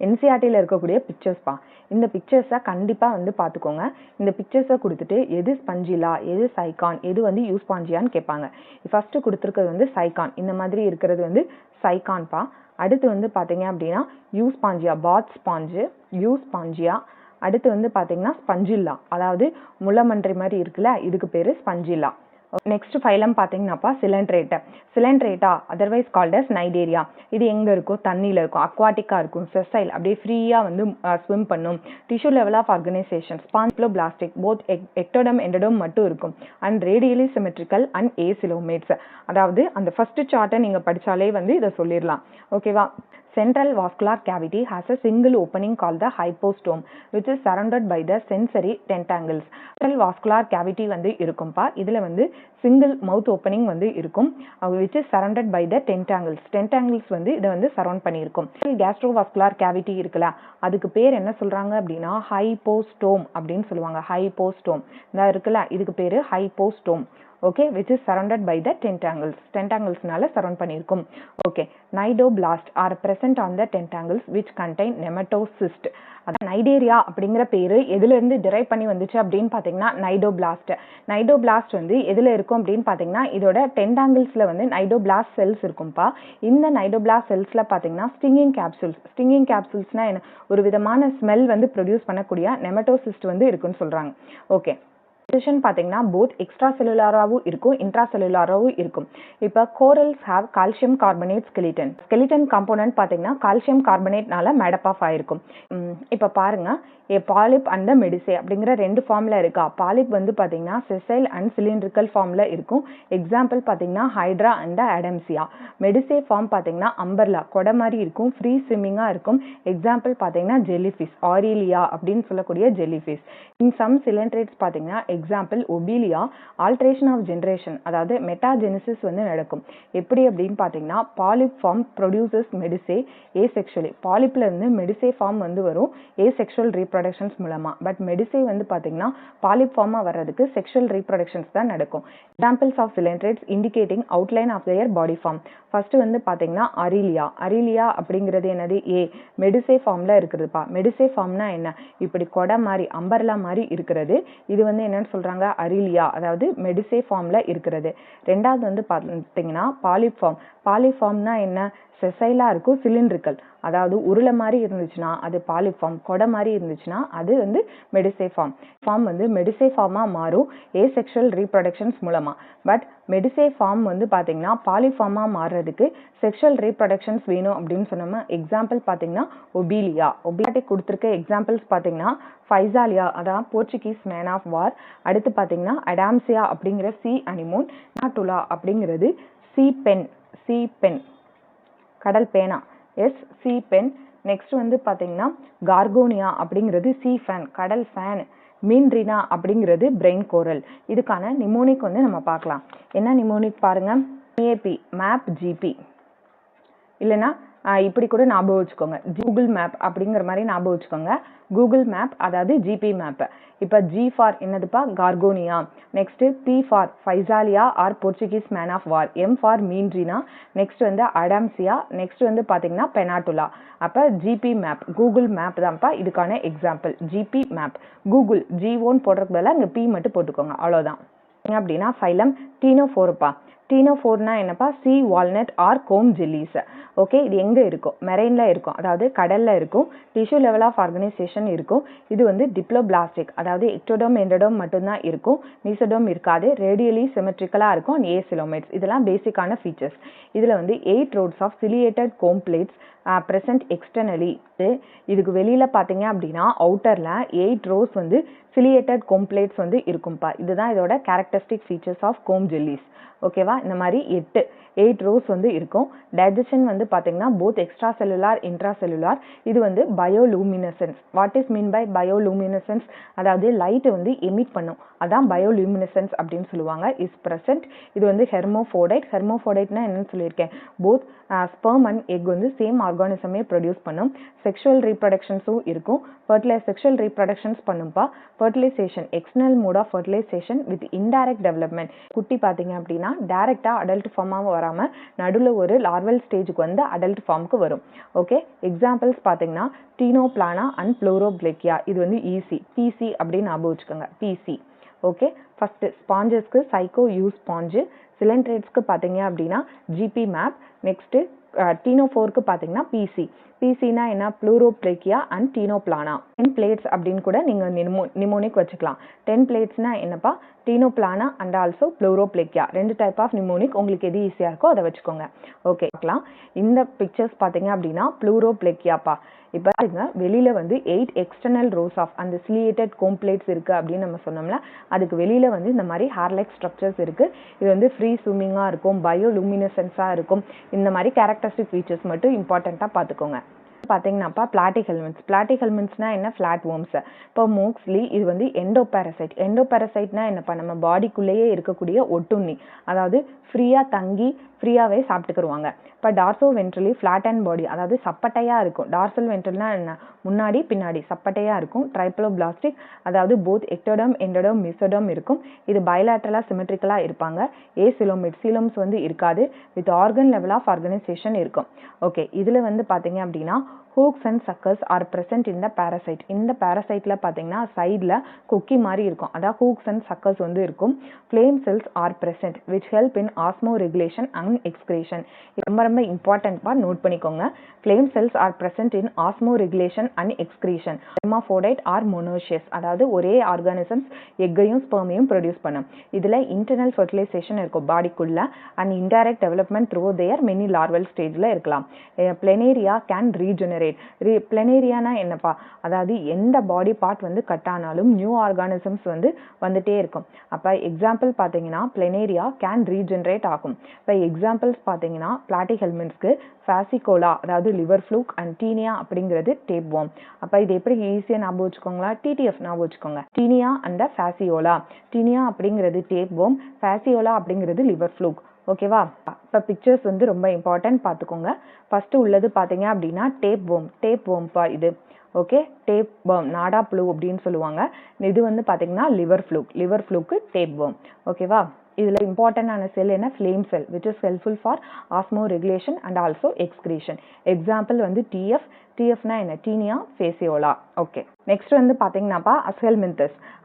என்சிஆர்டியில் இருக்கக்கூடிய பிக்சர்ஸ்ப்பா. இந்த பிக்சர்ஸை கண்டிப்பாக வந்து பார்த்துக்கோங்க. இந்த பிக்சர்ஸை கொடுத்துட்டு எது ஸ்பஞ்சிலா, எது சைகான், எது வந்து யூஸ்பாஞ்சியான்னு கேட்பாங்க. ஃபர்ஸ்ட் கொடுத்துருக்கிறது வந்து சைகான், இந்த மாதிரி இருக்கிறது வந்து சைகான்பா. அடுத்து வந்து பார்த்தீங்க அப்படின்னா யூஸ்பாஞ்சியா, பாத் ஸ்பாஞ்சு, யூஸ்பாஞ்சியா. அடுத்து வந்து பார்த்தீங்கன்னா ஸ்பஞ்சில்லா, அதாவது முள்ளமன்றி மாதிரி இருக்குல்ல, இதுக்கு பேர் ஸ்பஞ்சில்லா. நெக்ஸ்ட் ஃபைலம் பார்த்தீங்கன்னாப்பா Coelenterata otherwise called as Cnidaria. இது எங்கே இருக்கும்? தண்ணியில் இருக்கும், அக்வாட்டிக்காக இருக்கும், செசைல், அப்படியே ஃப்ரீயாக வந்து ஸ்விம் பண்ணும். Tissue level of organisation diploblastic, both ectoderm endoderm மட்டும் இருக்கும். And radially symmetrical and acoelomates. அதாவது அந்த ஃபர்ஸ்ட் சார்ட்டை நீங்கள் படித்தாலே வந்து இதை சொல்லிடலாம். ஓகேவா? Central vascular cavity has a single opening called the hypostome, which is surrounded by the sensory tentacles. Central vascular cavity வந்து இருக்கும்பா. இதுல வந்து single mouth opening வந்து இருக்கும், which is surrounded by the tentacles. Tentacles வந்து இதை வந்து சரௌண்ட் பண்ணியிருக்கும். Gastrovascular cavity இருக்குல்ல, அதுக்கு பேர் என்ன சொல்றாங்க அப்படின்னா ஹைப்போஸ்டோம் அப்படின்னு சொல்லுவாங்க. ஹைப்போஸ்டோம் இந்த இருக்குல்ல, இதுக்கு பேரு hypostome. Okay, which is surrounded by the tentacles. Tentaclesனால சரௌண்ட் பண்ணியிருக்கும். Okay, nidoblasts are present on the tentacles which contain nematocyst. அதான் நைடேரியா அப்படிங்கிற பேரு எதுல இருந்து டிரைவ் பண்ணி வந்துச்சு அப்படின்னு பாத்தீங்கன்னா நைடோபிளாஸ்ட். நைடோபிளாஸ்ட் வந்து எதுல இருக்கும் அப்படின்னு பாத்தீங்கன்னா இதோட டென்டாங்கிள்ஸ்ல வந்து நைடோபிளாஸ்ட் செல்ஸ் இருக்கும்பா. இந்த நைடோபிளாஸ்ட் செல்ஸ்ல பாத்தீங்கன்னா ஸ்டிங்கிங் கேப்சூல்ஸ். ஸ்டிங்கிங் கேப்சூல்ஸ்னா என்ன, ஒரு விதமான ஸ்மெல் வந்து ப்ரொடியூஸ் பண்ணக்கூடிய நெமட்டோசிஸ்ட் வந்து இருக்குன்னு சொல்றாங்க. ஓகே, பாத்தீங்கன்னா போத் எக்ஸ்ட்ரா செல்லுலாராவும் இருக்கும், இன்ட்ரா செல்லுலாராவும் இருக்கும். இப்ப corals have calcium carbonate skeleton. Skeleton component பாத்தீங்கன்னா கால்சியம் கார்பனேட்னால மேடப் ஆஃப் ஆயிருக்கும். இப்ப பாருங்க, ஏ பாலிப் அண்ட் மெடிசே அப்படிங்கிற ரெண்டு ஃபார்ம்ல இருக்கா. பாலிப் வந்து பாத்தீங்கன்னா செசைல் அண்ட் சிலிண்ட்ரிக்கல் ஃபார்ம்ல இருக்கும். எக்ஸாம்பிள் பாத்தீங்கன்னா ஹைட்ரா அண்ட் அடம்சியா. மெடிசே ஃபார்ம் பாத்தீங்கன்னா அம்பர்லா, கொடை மாதிரி இருக்கும், ஃப்ரீ ஸ்விம்மிங்கா இருக்கும். எக்ஸாம்பிள் பாத்தீங்கன்னா ஜெல்லிஃபிஷ், ஆரிலியா அப்படின்னு சொல்லக்கூடிய ஜெல்லிஃபிஷ். இன் சம் சிலிண்ட்ரேட்ஸ் பாத்தீங்கன்னா example Obelia. Alternation of generation, அதாவது மெட்டாஜெனிசிஸ் வந்து நடக்கும். எப்படி அப்படின்னு பாத்தீங்கன்னா polyp form produces medusae asexually. பாலிப்ல இருந்து மெடிசே ஃபார்ம் வந்து வரும் ஏசெக்சுவல் ரீப்ரொடக்ஷன்ஸ் மூலமா. பட் மெடிசே வந்து பாத்தீங்கன்னா பாலிப் ஃபார்மா வர்றதுக்கு செக்ஷுவல் ரீப்ரொடக்ஷன்ஸ் தான் நடக்கும். Examples of coelenterates indicating outline of their body form. First வந்து பாத்தீங்கன்னா அரிலியா. அரிலியா அப்படிங்கிறது என்னது, ஏ மெடிசே ஃபார்ம்ல இருக்குதுப்பா. மெடிசே ஃபார்ம்னா என்ன, இப்படி கொடை மாதிரி அம்பர்லா மாதிரி இருக்கிறது. இது வந்து என்னன்னு சொல்றாங்க, அரிலியா, அதாவது மெடிசே ஃபார்ம்ல இருக்கிறது. ரெண்டாவது வந்து பாத்தீங்கன்னா பாலிப் ஃபார்ம். பாலிப் ஃபார்ம்னா என்ன, செசைலா இருக்கும், சிலிண்ட்ரிக்கல், அதாவது உருளை மாதிரி இருந்துச்சுன்னா அது பாலிப் ஃபார்ம், கொடை மாதிரி இருந்துச்சுன்னா அது வந்து மெடிசே ஃபார்ம். ஃபார்ம் வந்து மெடிசே ஃபார்மா மாறும் ஏசெக்சுவல் ரீப்ரொடக்ஷன்ஸ் மூலமா. பட் மெடிசே ஃபார்ம் வந்து பாத்தீங்கன்னா பாலிப் ஃபார்மா மாறுறதுக்கு செக்ஷுவல் ரீப்ரொடக்ஷன்ஸ் வேணும் அப்படின்னு சொன்னோம்னா எக்ஸாம்பிள் பாத்தீங்கன்னா ஒபிலியா. ஒபிலியா கொடுத்திருக்க எக்ஸாம்பிள்ஸ் பாத்தீங்கன்னா ஃபைசாலியா, அதான் போர்ச்சுகீஸ் மேன் ஆஃப் வார். அடுத்து பாத்தீங்கன்னா அடாம்சியா அப்படிங்கிற சி அனிமோன். நாட்டுலா அப்படிங்கிறது சி பென், சி பென் கடல் பேனா, எஸ் சி பென். நெக்ஸ்ட் வந்து பாத்தீங்கன்னா கார்கோனியா அப்படிங்கிறது சி ஃபேன், கடல் ஃபேன். மீன்ரினா அப்படிங்கிறது பிரெயின் கோரல். இதுக்கான நிமோனிக் வந்து நம்ம பார்க்கலாம். என்ன நிமோனிக் பாருங்க, மேபி மேப் ஜிபி, இல்லைன்னா இப்படி கூட ஞாபகம் வச்சுக்கோங்க, கூகுள் மேப் அப்படிங்கிற மாதிரி ஞாபகம் வச்சுக்கோங்க. கூகுள் மேப் அதாவது ஜிபி மேப். இப்ப ஜி ஃபார் என்னதுப்பா, Gorgonia. Next P for Physalia or Portuguese man of war. M for Meandrina. Next வந்து அடாம்சியா. நெக்ஸ்ட் வந்து பாத்தீங்கன்னா பெனாட்டுலா. அப்ப ஜிபி மேப், கூகுள் மேப் தான்ப்பா இதுக்கான example. GB map. Google G one போடுறதுக்கு பதிலா இங்க பி மட்டும் போட்டுக்கோங்க, அவ்வளவுதான். அப்படின்னா ஃபைலம் டீனோஃபோர்ப்பா. டீனோஃபோர்னா என்னப்பா, sea walnut or comb jellies. Okay, இது எங்க இருக்கும், மெரைன்ல இருக்கும், அதாவது கடல்ல இருக்கும். டிஷ்யூ லெவல் ஆஃப் ஆர்கனைசேஷன் இருக்கும். இது வந்து டிப்ளோபிளாஸ்டிக், அதாவது எக்டோடோம் எண்டோடோம் மட்டும்தான் இருக்கும், மீசோடோம் இருக்காது. ரேடியலி சிமெட்ரிக்கலா இருக்கும். ஏசிலோமேட்ஸ், இதெல்லாம் பேசிக்கான ஃபீச்சர்ஸ். இதுல வந்து 8 rows of ciliated comb plates present externally. இதுக்கு வெளியில பாத்தீங்க அப்படின்னா அவுட்டர்ல 8 rows வந்து சிலியேட்டட் கோம் பிளேட்ஸ் வந்து இருக்கும்பா. இதுதான் இதோட characteristic features of comb jellies. ஓகேவா, இந்த மாதிரி 8 rows வந்து இருக்கும். டைஜஷன் வந்து பாத்தீங்கன்னா both extra cellular intra cellular. இது வந்து bioluminescence. What is mean by bioluminescence, அதாவது லைட் வந்து எமிட் பண்ணும், அதான் பயோலூமினசன்ஸ் அப்படின்னு சொல்லுவாங்க. Is present. இது வந்து ஹெர்மோஃபோடைட். ஹெர்மோஃபோடைட்னா என்னன்னு சொல்லியிருக்கேன், போத் ஸ்பெர்ம் அண்ட் எக் வந்து சேம் ஆர்கானிசமே ப்ரொடியூஸ் பண்ணும். செக்ஷுவல் ரீப்ரொடக்ஷன்ஸும் இருக்கும். செக்ஷுவல் ரீப்ரொடக்ஷன்ஸ் பண்ணும்பா. Fertilisation, external mode of fertilisation with indirect development. குட்டி பாத்தீங்க அப்படின்னா டைரக்டா அடல்ட் ஃபார்மாக வராம நடுவில் ஒரு லார்வல் ஸ்டேஜுக்கு வந்து அடல்ட் ஃபார்முக்கு வரும். ஓகே, எக்ஸாம்பிள்ஸ் பாத்தீங்கன்னா டீனோபிளானா அண்ட் ப்ளூரோப்ளேக்கியா. இது வந்து ஈசி, பிசி அப்படின்னு ஞாபகம் வச்சுக்கோங்க, பிசி. ஓகே, ஃபர்ஸ்ட் ஸ்பாஞ்சஸ்க்கு சைக்கோ யூ ஸ்பாஞ்சு. சிலிண்ட்ரேட்ஸ்க்கு பாத்தீங்க அப்படின்னா ஜிபி மேப். நெக்ஸ்ட் டீனோஃபோருக்கு பாத்தீங்கன்னா பிசி. பிசினா என்ன, ப்ளூரோப்ளேக்கியா அண்ட் டீனோபிளானா. 10 பிளேட்ஸ் அப்படின்னு கூட நீங்க நிமோனிக் வச்சுக்கலாம். 10 பிளேட்ஸ்னா என்னப்பா, Ctenoplana and also Pleurobrachia. 2 type of mnemonic, உங்களுக்கு எது ஈஸியா இருக்கோ அதை வச்சுக்கோங்க. ஓகே, இந்த பிக்சர்ஸ் பாத்தீங்க அப்படின்னா ப்ளூரோப்ளேக்கியாப்பா. இப்போ பாருங்க வெளியில வந்து 8 எக்ஸ்டர்னல் ரோஸ் ஆஃப் அந்த சிலியேட்டட் கோம் பிளேட்ஸ் இருக்கு அப்படின்னு நம்ம சொன்னோம்ல, அதுக்கு வெளியில வந்து இந்த மாதிரி ஹேர் லைக் ஸ்ட்ரக்சர்ஸ் இருக்கு. இது வந்து ஃப்ரீ ஸ்விம்மிங்கா இருக்கும், பயோலுமினசன்ஸா இருக்கும். இந்த மாதிரி கேரக்டரிஸ்டிக் ஃபீச்சர்ஸ் மட்டும் இம்பார்ட்டண்டா பார்த்துக்கோங்க. பார்த்தீங்கன்னாப்பா பிளாட்டிஹெல்மின்ட்ஸ்னா என்ன? Flat worms. இப்போ மோக்ஸ்லி இது வந்து எண்டோபாரசைட். எண்டோபாரசைட்னா என்னப்பா? நம்ம பாடிக்குள்ளேயே இருக்கக்கூடிய ஒட்டுண்ணி, அதாவது ஃப்ரீயா தங்கி ஃப்ரீயாவே சாப்பிட்டுக்குருவாங்க. இப்போ torso ventrally flat and body, அதாவது சப்பட்டையா இருக்கும். டார்சல் வென்ட்ரல்னா என்ன? முன்னாடி பின்னாடி சப்பட்டையா இருக்கும். ட்ரைப்ளோபிளாஸ்டிக், அதாவது போத் எக்டோடர்ம் எண்டோடர்ம் மெசோடர்ம் இருக்கும். இது பைலேட்டரலா சிமெட்ரிக்கலா இருப்பாங்க. சீலம்ஸ் வந்து இருக்காது. With organ level of organisation இருக்கும். ஓகே, இதுல வந்து பாத்தீங்க அப்படின்னா hooks and suckers are present in the parasite. இந்த parasiteல பாத்தீங்கன்னா சைடுல கொக்கி மாதிரி இருக்கும், அதான் hooks and suckers வந்து இருக்கும். flame cells are present which help in osmoregulation and excretion. ரொம்ப ரொம்ப இம்பார்ட்டன்ட் பா, நோட் பண்ணிக்கோங்க. flame cells are present in osmoregulation and excretion. hermaphrodite or monoecious, அதாவது ஒரே ஆர்கானிசம்ஸ் எக்கையும் ஸ்பெர்மையும் ப்ரொடியூஸ் பண்ணும். இதுல இன்டர்னல் ஃபெர்டிலைசேஷன் இருக்கும் பாடிக்குள்ள, and indirect development through their many larval ஸ்டேஜ்ல இருக்கலாம். Planaria can regenerate. பிளனேரியானா என்னப்பா? அதாவது எந்த பாடி பார்ட் வந்து கட் ஆனாலும் நியூ ஆர்கானிசம்ஸ் வந்து வந்துட்டே இருக்கும். அப்ப எக்ஸாம்பிள் பாத்தீங்கன்னா பிளனேரியா கேன் ரீஜெனரேட் ஆகும். இப்ப எக்ஸாம்பிள்ஸ் பாத்தீங்கன்னா பிளாட்டிஹெல்மின்ட்ஸ்க்கு ஃபாசிகோலா, அதாவது லிவர் ஃப்ளூக், அண்ட் டீனியா அப்படிங்கிறது டேப் வார்ம். அப்ப இது எப்படி ஈஸியா ஞாபகம் வச்சுக்கோங்களா? டிடிஎஃப் ஞாபகம் வச்சுக்கோங்க. Taenia and Fasciola. டீனியா அப்படிங்கிறது டேப் வார்ம், ஃபாசியோலா அப்படிங்கிறது லிவர் ஃப்ளூக். ஓகேவா? இப்போ பிக்சர்ஸ் வந்து ரொம்ப இம்பார்ட்டன்ட் பார்த்துக்கோங்க. ஃபர்ஸ்ட் உள்ளது பார்த்தீங்க அப்படின்னா டேப் வேர்ம்பா இது. ஓகே, டேப் வேர்ம், நாடா புழு அப்படின்னு சொல்லுவாங்க. இது வந்து பார்த்தீங்கன்னா லிவர் ஃப்ளூக்கு டேப் வேர்ம். ஓகேவா? இதுல இம்பார்ட்டன்டான செல் என்ன? Flame sell, which is helpful for ஆஸ்மோ regulation and also excretion. Example வந்து டிஎஃப்னா என்ன? Taenia Fasciola. ஓகே, நெக்ஸ்ட் வந்து பாத்தீங்கன்னாப்பா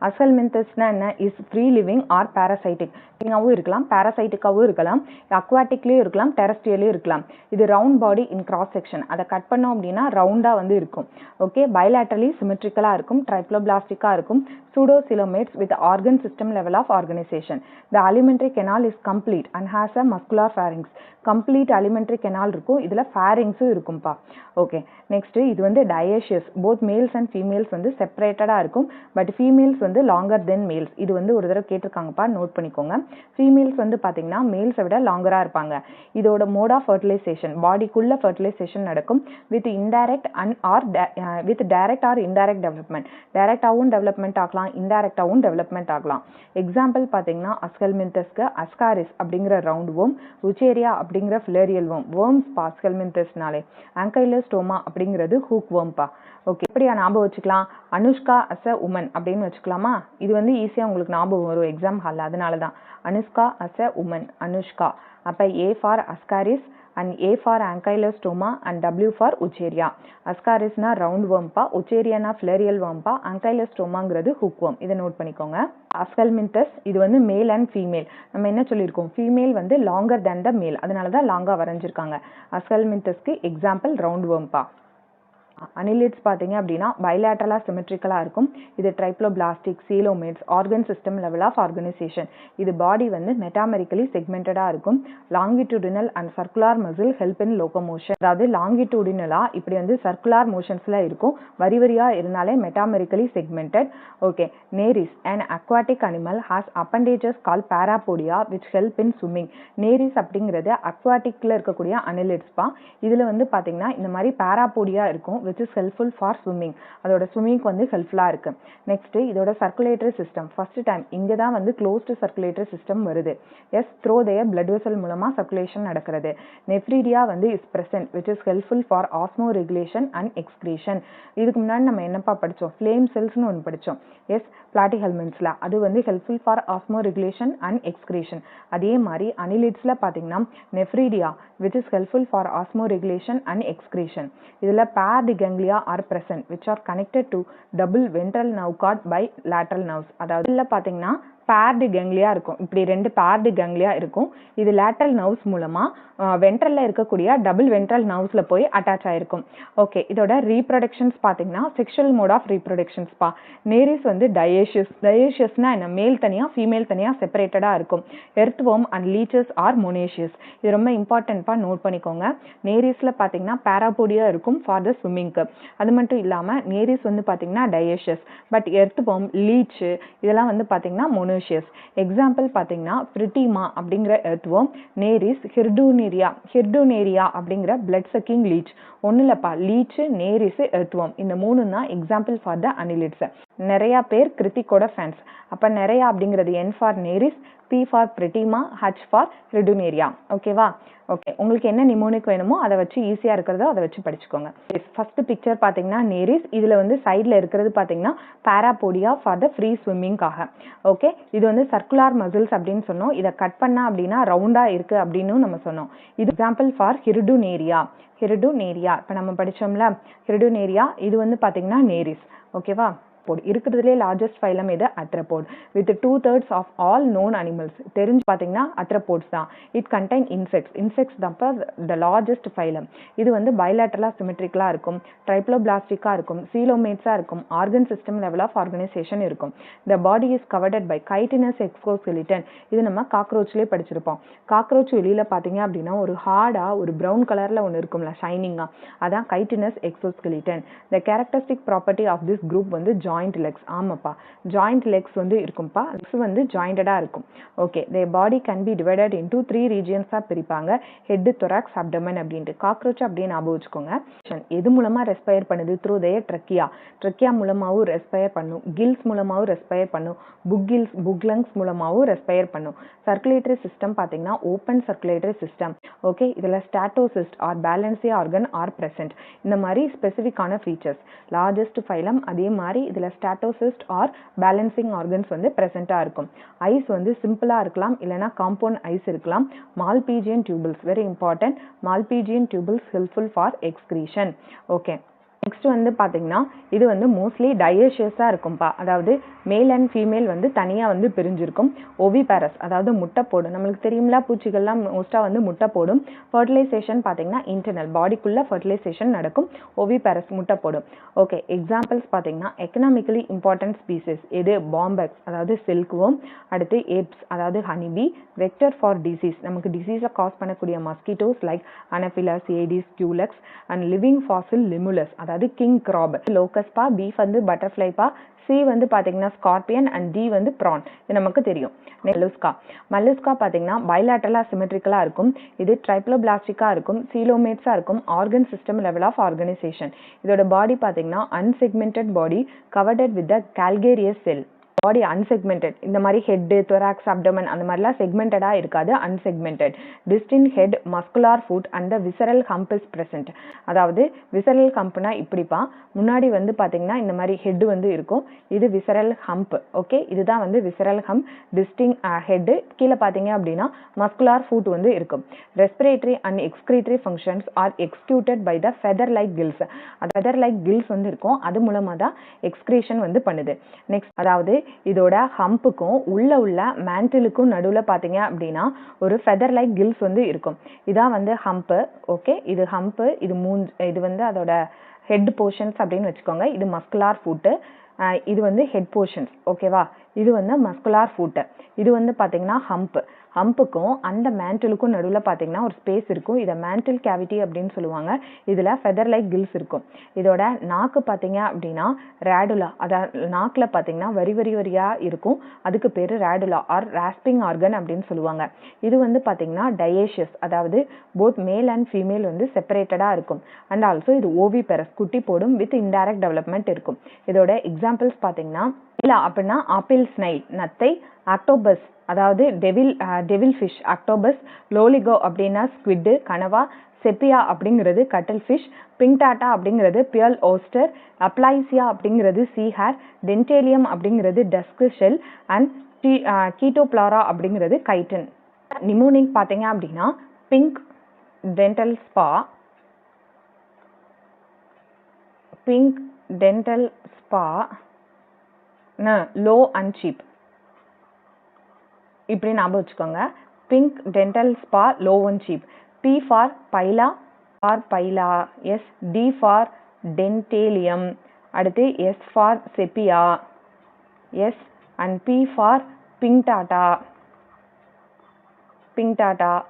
அஸ்ஹெல்மின்தஸ்னா என்ன? Is free living or parasitic. லிவிங்காவும் இருக்கலாம், பாராசைட்டிக்காவும் இருக்கலாம், அக்வாட்டிக்லயும் இருக்கலாம், டெரஸ்ட்ரியலையும் இருக்கலாம். இது round body in cross section. அதை கட் பண்ணோம் அப்படின்னா ரவுண்டா வந்து இருக்கும். ஓகே, பைலேட்டரலி சிமெட்ரிக்கலா இருக்கும், ட்ரைப்ளோபிளாஸ்டிக்கா இருக்கும், pseudocoelomates with organ system level of organization. The alimentary canal is complete and has a muscular pharynx. complete alimentary canal இருக்கும், இதுல pharynx இருக்கும்பா. ஓகே, நெக்ஸ்ட் இது வந்து dioecious. both males and females வந்து செப்பரேட்டடா இருக்கும், பட் ஃபீமேல்ஸ் வந்து longer than males. இது வந்து ஒரு தடவை கேட்டிருக்காங்கப்பா, நோட் பண்ணிக்கோங்க. ஃபீமேல்ஸ் வந்து பாத்தீங்கன்னா மேல்ஸை விட லாங்கரா இருப்பாங்க. இதோட மோட் ஆஃப் ஃபர்டிலைசேஷன், பாடிக்குள்ள ஃபர்டிலைசேஷன் நடக்கும் with indirect and or with direct or indirect development. டைரக்டாவும் டெவலப்மெண்ட் ஆகலாம், இன்டைரக்டாவும் டெவலப்மெண்ட் ஆகலாம். எக்ஸாம்பிள் பாத்தீங்கன்னா அஸ்கெல்மின்தஸ்க்கு அஸ்காரிஸ் அப்படிங்கிற ரவுண்ட் worm, உச்சேரியா அப்படிங்கிற ஃபிலேரியல் worm. worms அஸ்கெல்மின்தஸ்னாலே. ஆங்கைலோஸ்டோமா அப்படிங்கிறது ஹூக் wormப்பா. ஓகே, எப்படியா ஞாபகம் வச்சுக்கலாம்? அனுஷ்கா அஸ் அ உமன் அப்படின்னு வச்சுக்கலாமா? இது வந்து ஈஸியா உங்களுக்கு ஞாபகம் வரும் எக்ஸாம் ஹால்ல, அதனாலதான் Anushka as a woman, Anushka. அப்ப A for ascaris and A for ankylostoma and W for ucheria. Ascaris na round worm pa, ucheria na filarial worm pa, ankylostoma ங்கிறது hook worm. இதை நோட் பண்ணிக்கோங்க. Ascalminthus இது வந்து மேல் அண்ட் ஃபீமேல். நம்ம என்ன சொல்லியிருக்கோம்? ஃபீமேல் வந்து லாங்கர் than the male, அதனால தான் லாங்கா வரைஞ்சிருக்காங்க. Ascalminthusக்கு எக்ஸாம்பிள் ரவுண்ட் worm பா. அனிலிட்ஸ் பார்த்தீங்க அப்படின்னா பைலேட்டரலா சிமெட்ரிக்கலா இருக்கும். இது triploblastic, coelomates, organ system level of organisation. இது பாடி வந்து மெட்டாமெரிக்கலி செக்மெண்டடா இருக்கும். Longitudinal and circular muscle help in locomotion. அதாவது லாங்கிடியூடினலா இப்படி வந்து சர்க்குலார் மோஷன்ஸ்ல இருக்கும், வரி வரியா இருந்தாலே metamerically segmented. Okay, Nereis and aquatic animal has appendages called parapodia which help in swimming. Nereis அப்படிங்கிறது அக்வாட்டிக்ல இருக்கக்கூடிய அனிலிட்ஸ் பா. இதுல வந்து பாத்தீங்கன்னா இந்த மாதிரி பாராபோடியா இருக்கும், which is helpful for swimming. அதோட ஸ்விம்மிங்க்கு வந்து ஹெல்ப்ஃபுல்லா இருக்கு. நெக்ஸ்ட் இதோட சர்க்குலேட்டரி சிஸ்டம். ஃபர்ஸ்ட் டைம் இங்க தான் வந்து க்ளோஸ்ட் சர்க்குலேட்டரி சிஸ்டம் வருது. Yes, through their blood vessel மூலமா சர்க்குலேஷன் நடக்கிறது. நெஃப்ரீடியா வந்து is present which is helpful for osmo regulation and excretion. இதுக்கு முன்னாடி நம்ம என்னப்பா படிச்சோம்? ஃப்ளேம் செல்ஸ்னு ஒன்று படிச்சோம். எஸ், பிளாட்டிஹெல்மின்ட்ஸ்ல அது வந்து helpful for ஆஸ்மோ regulation and excretion. அதே மாதிரி அனிலிட்ஸ்ல பாத்தீங்கன்னா nephridia which is helpful for osmo regulation and excretion. இதுல paired ganglia are present which are connected to double ventral nerve cord by lateral nerves. அதாவது இதுல பாத்தீங்கன்னா பேர்டு கங்லியா இருக்கும். இப்படி 2 பேர்டு கங்லியா இருக்கும். இது லேட்டரல் நர்வ்ஸ் மூலமா வென்ட்ரல்ல இருக்கக்கூடிய டபுள் வென்ட்ரல் நர்வ்ஸ்ல போய் அட்டாச் ஆயிருக்கும். ஓகே, இதோட ரீப்ரொடக்ஷன்ஸ் பார்த்தீங்கன்னா செக்ஷுவல் மோட் ஆஃப் ரீப்ரொடக்ஷன்ஸ்பா. நேரிஸ் வந்து டயேஷியஸ். டயேஷியஸ்னா என்ன? மேல் தனியா ஃபீமேல் தனியா செப்பரேட்டடா இருக்கும். எர்த்வொர்ம் அண்ட் லீச்சஸ் ஆர் மொனேஷியஸ். இது ரொம்ப இம்பார்ட்டன்ட்பா, நோட் பண்ணிக்கோங்க. நேரிஸ்ல பார்த்தீங்கன்னா பாராபோடியா இருக்கும் ஃபார் த ஸ்விம்மிங்க்கு. அது மட்டும் இல்லாம நேரிஸ் வந்து பார்த்தீங்கன்னா டயேஷியஸ். பட் எர்த்வொர்ம், லீச் இதெல்லாம் வந்து பார்த்தீங்கன்னா மொனேஷியஸ். எக்ஸாம்பிள் பார்த்தீங்கன்னா பிரிட்டிமா அப்படிங்கிற எர்த்வொர்ம், நேரிஸ், ஹிர்டுனேரியா அப்படிங்கிற பிளட் சக்கிங் லீச். ஒன்றும் இல்லைப்பா, லீச், நேரிஸ், எர்த்வொர்ம் இந்த 3 தான் எக்ஸாம்பிள் ஃபார் த அனிலிட்ஸ். நிறைய பேர் கிருத்திக்கோட ஃபேன்ஸ். அப்போ நிறையா அப்படிங்கிறது N for Nereis, P for Pheretima, H for Hirudinaria. ஓகேவா? ஓகே, உங்களுக்கு என்ன நிமோனிக் வேணுமோ அதை வச்சு ஈஸியாக இருக்கிறதோ அதை வச்சு படிச்சுக்கோங்க. ஃபர்ஸ்ட் பிக்சர் பார்த்தீங்கன்னா நேரிஸ். இதில் வந்து சைடில் இருக்கிறது பார்த்தீங்கன்னா பாராபோடியா ஃபார் த ஃப்ரீ ஸ்விம்மிங்காக. ஓகே, இது வந்து சர்க்குலார் மசில்ஸ் அப்படின்னு சொன்னோம். இதை கட் பண்ணா அப்படின்னா ரவுண்டாக இருக்குது அப்படின்னு நம்ம சொன்னோம். இது எக்ஸாம்பிள் ஃபார் ஹிர்டுனேரியா. இப்போ நம்ம படித்தோம்ல ஹிர்டுனேரியா, இது வந்து பார்த்தீங்கன்னா நேரிஸ். ஓகேவா? இருக்கிறதுலே லார்ஜஸ்ட் ஃபைலம் எது? Arthropod. With 2/3 of all known animals. தெரிஞ்சு பார்த்தீங்கன்னா அத்ரபோட்ஸ் தான். It contain insects. இன்செக்ட்ஸ் தான் த லார்ஜஸ்ட் ஃபைலம். இது வந்து பைலேட்டரலா சிமெட்ரிக்கலா இருக்கும், ட்ரைப்ளோபிளாஸ்டிக்கா இருக்கும், சீலோமேட்ஸா இருக்கும், organ system level of organisation இருக்கும். The body is covered by chitinous exoskeleton. இது நம்ம காக்ரோச்லேயே படிச்சிருப்போம். காக்ரோச் வெளியில பார்த்தீங்க அப்படின்னா ஒரு ஹார்டா ஒரு ப்ரௌன் கலர்ல ஒன்று இருக்கும்ல, ஷைனிங்கா, அதான் chitinous exoskeleton. The characteristic property of this group வந்து ஜாயிண்ட் லெக்ஸ். ஆமாப்பா, ஜாயிண்ட் லெக்ஸ் வந்து இருக்கும்பா. லெக்ஸ் வந்து ஜாயிண்டடா இருக்கும். Okay, their body can be divided into 3 regions ஆ பிரிப்பாங்க. ஹெட், தொராக்ஸ், அப்டமன் அப்படின்ட்டு. காக்ரோச் அப்படின்னு ஞாபகம் வச்சுக்கோங்க. எது மூலமா ரெஸ்பயர் பண்ணுது? Through their trachea. ட்ரக்கியா மூலமாவும் ரெஸ்பயர் பண்ணும், கில்ஸ் மூலமாவும் ரெஸ்பயர் பண்ணும், புக் லங்ஸ் மூலமாவும் ரெஸ்பயர் பண்ணும். சர்க்குலேட்டரி சிஸ்டம் பார்த்தீங்கன்னா ஓப்பன் சர்க்குலேட்டரி சிஸ்டம். ஓகே, இதில் ஸ்டாட்டோசிஸ்ட் ஆர் பேலன்சியா ஆர்கன் ஆர் பிரசன்ட். இந்த மாதிரி ஸ்பெசிஃபிக்கான ஃபீச்சர்ஸ். லார்ஜஸ்ட் ஃபைலம், அதே மாதிரி இதில் ஸ்டாட்டோசிஸ்ட் ஆர் பேலன்சிங் ஆர்கன்ஸ் வந்து ப்ரெசென்ட்டாக இருக்கும். ஐஸ் வந்து சிம்பிளாக இருக்கலாம், இல்லைனா காம்பவுண்ட் ஐஸ் இருக்கலாம். Malpighian tubules, very important. Malpighian tubules helpful for excretion. Okay, next வந்து பார்த்தீங்கன்னா இது வந்து மோஸ்ட்லி டயேஷியஸாக இருக்கும்பா. அதாவது மேல் அண்ட் ஃபீமேல் வந்து தனியாக வந்து பிரிஞ்சிருக்கும். ஓவிபேரஸ், அதாவது முட்டை போடும். நம்மளுக்கு தெரியும்ல, பூச்சிகள்லாம் மோஸ்ட்டாக வந்து முட்டை போடும். ஃபர்டிலைசேஷன் பார்த்தீங்கன்னா இன்டர்னல் பாடிக்குள்ளே ஃபர்டிலைசேஷன் நடக்கும். ஓவிபேரஸ் முட்டை போடும். ஓகே, எக்ஸாம்பிள்ஸ் பார்த்தீங்கன்னா எக்கனாமிக்கலி இம்பார்ட்டன்ட் ஸ்பீசிஸ் எது? பாம்பெக்ஸ், அதாவது சில்க்வோம். அடுத்து ஏப்ஸ், அதாவது ஹனிபி. வெக்டர் ஃபார் டிசீஸ், நமக்கு டிசீஸை காஸ் பண்ணக்கூடிய mosquitoes like Anopheles, Aedes, Culex. And living fossil Limulus, அதாவது கிங் கிராப். லோகஸ்பா. பீஃப் வந்து பட்டர்ஃப்ளைப்பா. சி வந்து பார்த்தீங்கன்னா ஸ்கார்பியன் அண்ட் டி வந்து ப்ரான். இது நமக்கு தெரியும். மல்லுஸ்கா பார்த்தீங்கன்னா பைலேட்டரலா சிமெட்ரிக்கலா இருக்கும். இது ட்ரைப்ளோபிளாஸ்டிக்கா இருக்கும், சீலோமேட்ஸா இருக்கும், organ system level of organisation. இதோட பாடி பார்த்தீங்கன்னா unsegmented body covered with the calcareous shell. Body unsegmented. இந்த மாதிரி ஹெட், தொராக்ஸ், அப்டமன் அந்த மாதிரிலாம் செக்மெண்டடாக இருக்காது, unsegmented. Distinct head, muscular foot and the visceral hump is present. அதாவது விசரல் ஹம்ப்னா இப்படிப்பா, முன்னாடி வந்து பார்த்தீங்கன்னா இந்த மாதிரி ஹெட் வந்து இருக்கும், இது விசரல் ஹம்ப். ஓகே, இதுதான் வந்து விசரல் ஹம்ப். டிஸ்டிங் ஹெட், கீழே பார்த்தீங்க அப்படின்னா மஸ்குலார் ஃபுட் வந்து இருக்கும். Respiratory and excretory functions are executed by the feather like gills. Feather like gills வந்து இருக்கும், அது மூலமாக தான் எக்ஸ்கிரீஷன் வந்து பண்ணுது. நெக்ஸ்ட், அதாவது இதோட ஹம்புக்கும் உள்ள மேண்டிலுக்கும் நடுவில் பார்த்தீங்க அப்படின்னா ஒரு ஃபெதர் லைக் கில்ஸ் வந்து இருக்கும். இதான் வந்து ஹம்பு. ஓகே, இது ஹம்பு, இது வந்து அதோட ஹெட் போர்ஷன்ஸ் அப்படின்னு வச்சுக்கோங்க. இது மஸ்குலார் ஃபுட்டு, இது வந்து ஹெட் போர்ஷன்ஸ். ஓகேவா? இது வந்து மஸ்குலார் ஃபுட்டு. இது வந்து பார்த்தீங்கன்னா ஹம்புக்கும் அந்த மேண்டிலுக்கும் நடுவில் பார்த்தீங்கன்னா ஒரு ஸ்பேஸ் இருக்கும். இதை மேண்டில் கேவிட்டி அப்படின்னு சொல்லுவாங்க. இதில் ஃபெதர் லைக் கில்ஸ் இருக்கும். இதோட நாக்கு பார்த்தீங்க அப்படின்னா ரேடுலா, அதாவது நாக்கில் பார்த்தீங்கன்னா வரியாக இருக்கும். அதுக்கு பேர் ரேடுலா ஆர் ராஸ்பிங் ஆர்கன் அப்படின்னு சொல்லுவாங்க. இது வந்து பார்த்தீங்கன்னா டயேஷியஸ், அதாவது போத் மேல் அண்ட் ஃபீமேல் வந்து செப்பரேட்டடாக இருக்கும். அண்ட் ஆல்சோ இது ஓவிபெரஸ், குட்டி போடும் வித் இன்டைரக்ட் டெவலப்மெண்ட் இருக்கும். இதோட எக்ஸாம்பிள்ஸ் பார்த்தீங்கன்னா இல்லை அப்படின்னா ஆப்பிள் ஸ்னைல் நத்தை, ஆக்டோபஸ் அதாவது டெவில் ஃபிஷ் ஆக்டோபஸ், லோலிகோ அப்படின்னா ஸ்குவிட்டு கனவா, செப்பியா அப்படிங்கிறது கட்டல் ஃபிஷ், பிங்டாட்டா அப்படிங்கிறது பியல் ஓஸ்டர், அப்ளைசியா அப்படிங்கிறது சீ ஹேர், டென்டேலியம் அப்படிங்கிறது டஸ்க் ஷெல் அண்ட் கீட்டோப்ளாரா அப்படிங்கிறது கைட்டன். நிமோனிக் பார்த்தீங்க அப்படின்னா pink dental spa, low and cheap. இப்படி ஞாபகம் வச்சுக்கோங்க. Pink dental spa low and cheap. P for Pila S. D for Dentalium. அடுத்து S for Sepia S. And P for Pinctada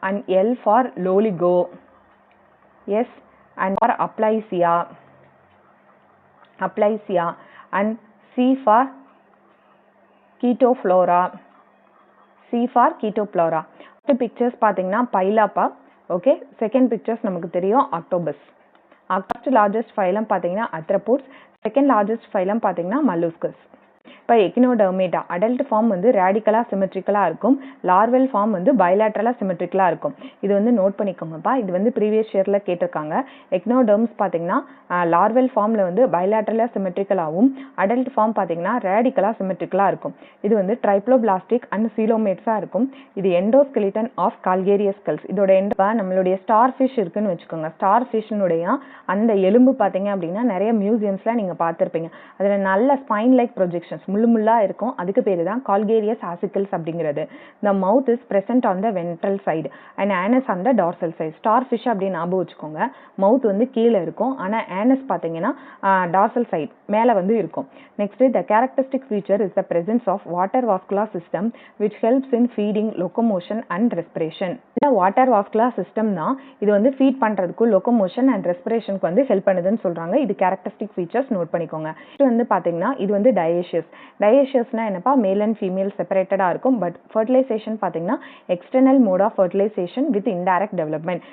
and L for Loligo S. and for Aplysia and C for Chaetopleura. First pictures பார்த்தீங்கன்னா பைலாப்பா. Okay, second pictures நமக்கு தெரியும் octopus. First largest phylum பார்த்தீங்கன்னா அத்ரபோட்ஸ். Second largest phylum பார்த்தீங்கன்னா மல்லூஸ்கஸ். இப்போ எக்கினோடெர்மேட்டா adult form வந்து ரேடிக்கலாக சிமெட்ரிக்கலாக இருக்கும். Larval form வந்து பைலேட்ரலாக சிமெட்ரிக்கலாக இருக்கும். இது வந்து நோட் பண்ணிக்கோங்கப்பா. இது வந்து ப்ரீவியஸ் இயரில் கேட்டிருக்காங்க. எக்னோடெர்ம்ஸ் பார்த்தீங்கன்னா லார்வல் ஃபார்மில் வந்து பைலேட்ரலாக சிமெட்ரிக்கலாகவும், அடல்ட் ஃபார்ம் பார்த்தீங்கன்னா ரேடிக்கலாக சிமெட்ரிக்கலாக இருக்கும். இது வந்து ட்ரைப்ளோபிளாஸ்டிக் அண்ட் சீலோமேட்ஸாக இருக்கும். இது எண்டோஸ்கெலிட்டன் ஆஃப் கால்கேரியஸ் ஸ்கல்ஸ். இதோட நம்மளுடைய ஸ்டார் ஃபிஷ் இருக்குன்னு வச்சுக்கோங்க. ஸ்டார் ஃபிஷ்னுடைய அந்த எலும்பு பார்த்தீங்க அப்படின்னா நிறைய மியூசியம்ஸில் நீங்கள் பார்த்துருப்பீங்க. அதில் நல்ல ஸ்பைன் லைக் ப்ரொஜெக்ஷன்ஸ் முள்ளுமுள்ளா இருக்கும். அதுக்கு பேர் தான் கால்கேரியஸ் ஆசிக்கிள்ஸ் அப்படிங்கிறது. The mouth is present on the ventral side and anus on the dorsal side. Starfish அப்படின்னு ஞாபகம் வச்சுக்கோங்க. மவுத் வந்து கீழே இருக்கும், ஆனால் ஆனஸ் பார்த்தீங்கன்னா டார்சல் சைட் மேலே வந்து இருக்கும். Next, the characteristic feature is the presence of water vascular system which helps in feeding, locomotion and respiration. இந்த வாட்டர் வாஸ்குலர் சிஸ்டம் தான் இது வந்து ஃபீட் பண்ணுறதுக்கு, லொக்கோமோஷன் அண்ட் ரெஸ்பிரேஷனுக்கு வந்து ஹெல்ப் பண்ணுதுன்னு சொல்கிறாங்க. இது கேரக்டரிஸ்டிக் ஃபீச்சர்ஸ் நோட் பண்ணிக்கோங்க. இது வந்து பார்த்தீங்கன்னா இது வந்து டயேஷியஸ்னா என்னப்பா, மேல் அண்ட் ஃபீமேல் செப்பரேட்டடாக இருக்கும். பட் ஃபர்டிலைசேஷன் பார்த்தீங்கன்னா external mode of fertilisation with indirect development.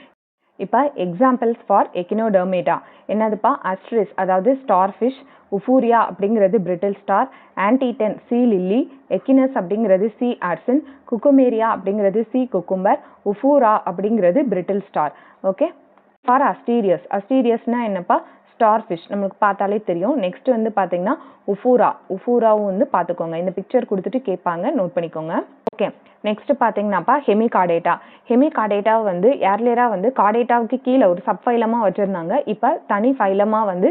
இப்போ எக்ஸாம்பிள்ஸ் ஃபார் எக்கினோடெர்மேட்டா என்னதுப்பா, அஸ்ட்ரிஸ் அதாவது ஸ்டார் ஃபிஷ், உஃபூரியா அப்படிங்கிறது brittle star, antedon sea lily, echinus அப்படிங்கிறது சி ஆர்சின், குக்குமேரியா அப்படிங்கிறது சி குக்கும்பர், உஃபூரா அப்படிங்கிறது பிரிட்டில் ஸ்டார். ஓகே, ஃபார் அஸ்டீரியஸ்னா என்னப்பா, ஸ்டார் ஃபிஷ் நம்மளுக்கு பார்த்தாலே தெரியும். நெக்ஸ்ட் வந்து பார்த்தீங்கன்னா உஃபூராவும் வந்து பார்த்துக்கோங்க. இந்த பிக்சர் கொடுத்துட்டு கேட்பாங்க, நோட் பண்ணிக்கோங்க. ஓகே, நெக்ஸ்ட் பார்த்தீங்கன்னாப்பா ஹெமிகார்டேட்டா வந்து ஏர்லியராக வந்து கார்டேட்டாவுக்கு கீழே ஒரு சப்ஃபைலமாக வச்சுருந்தாங்க. இப்போ தனி ஃபைலமாக வந்து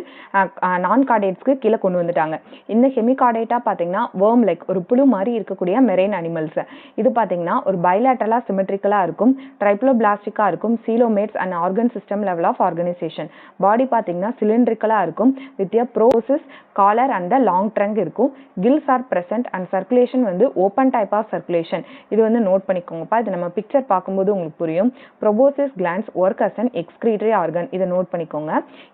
நான் கார்டேட்ஸ்க்கு கீழே கொண்டு வந்துட்டாங்க. இந்த ஹெமிகார்டேட்டா பார்த்தீங்கன்னா வேர்ம் லைக் ஒரு புழு மாதிரி இருக்கக்கூடிய மெரைன் அனிமல்ஸ். இது பார்த்தீங்கன்னா ஒரு பைலேட்ரலாக சிமெட்ரிக்கலாக இருக்கும், ட்ரைப்ளோபிளாஸ்டிக்காக இருக்கும், coelomates and organ system level of organisation. Body பார்த்தீங்கன்னா சிலிண்ட்ரிக்கலாக இருக்கும் with a proboscis collar and long trunk இருக்கும். Gills are present and circulation வந்து ஓப்பன் டைப் ஆஃப் சர்க்குலேஷன். இது வந்து நோட் பண்ணிக்கோங்கப்பா. இது நம்ம பிக்சர் பார்க்கும்போது உங்களுக்கு புரியும். Proboscis glands work as an excretory organ. இதை நோட் பண்ணிக்கோங்க.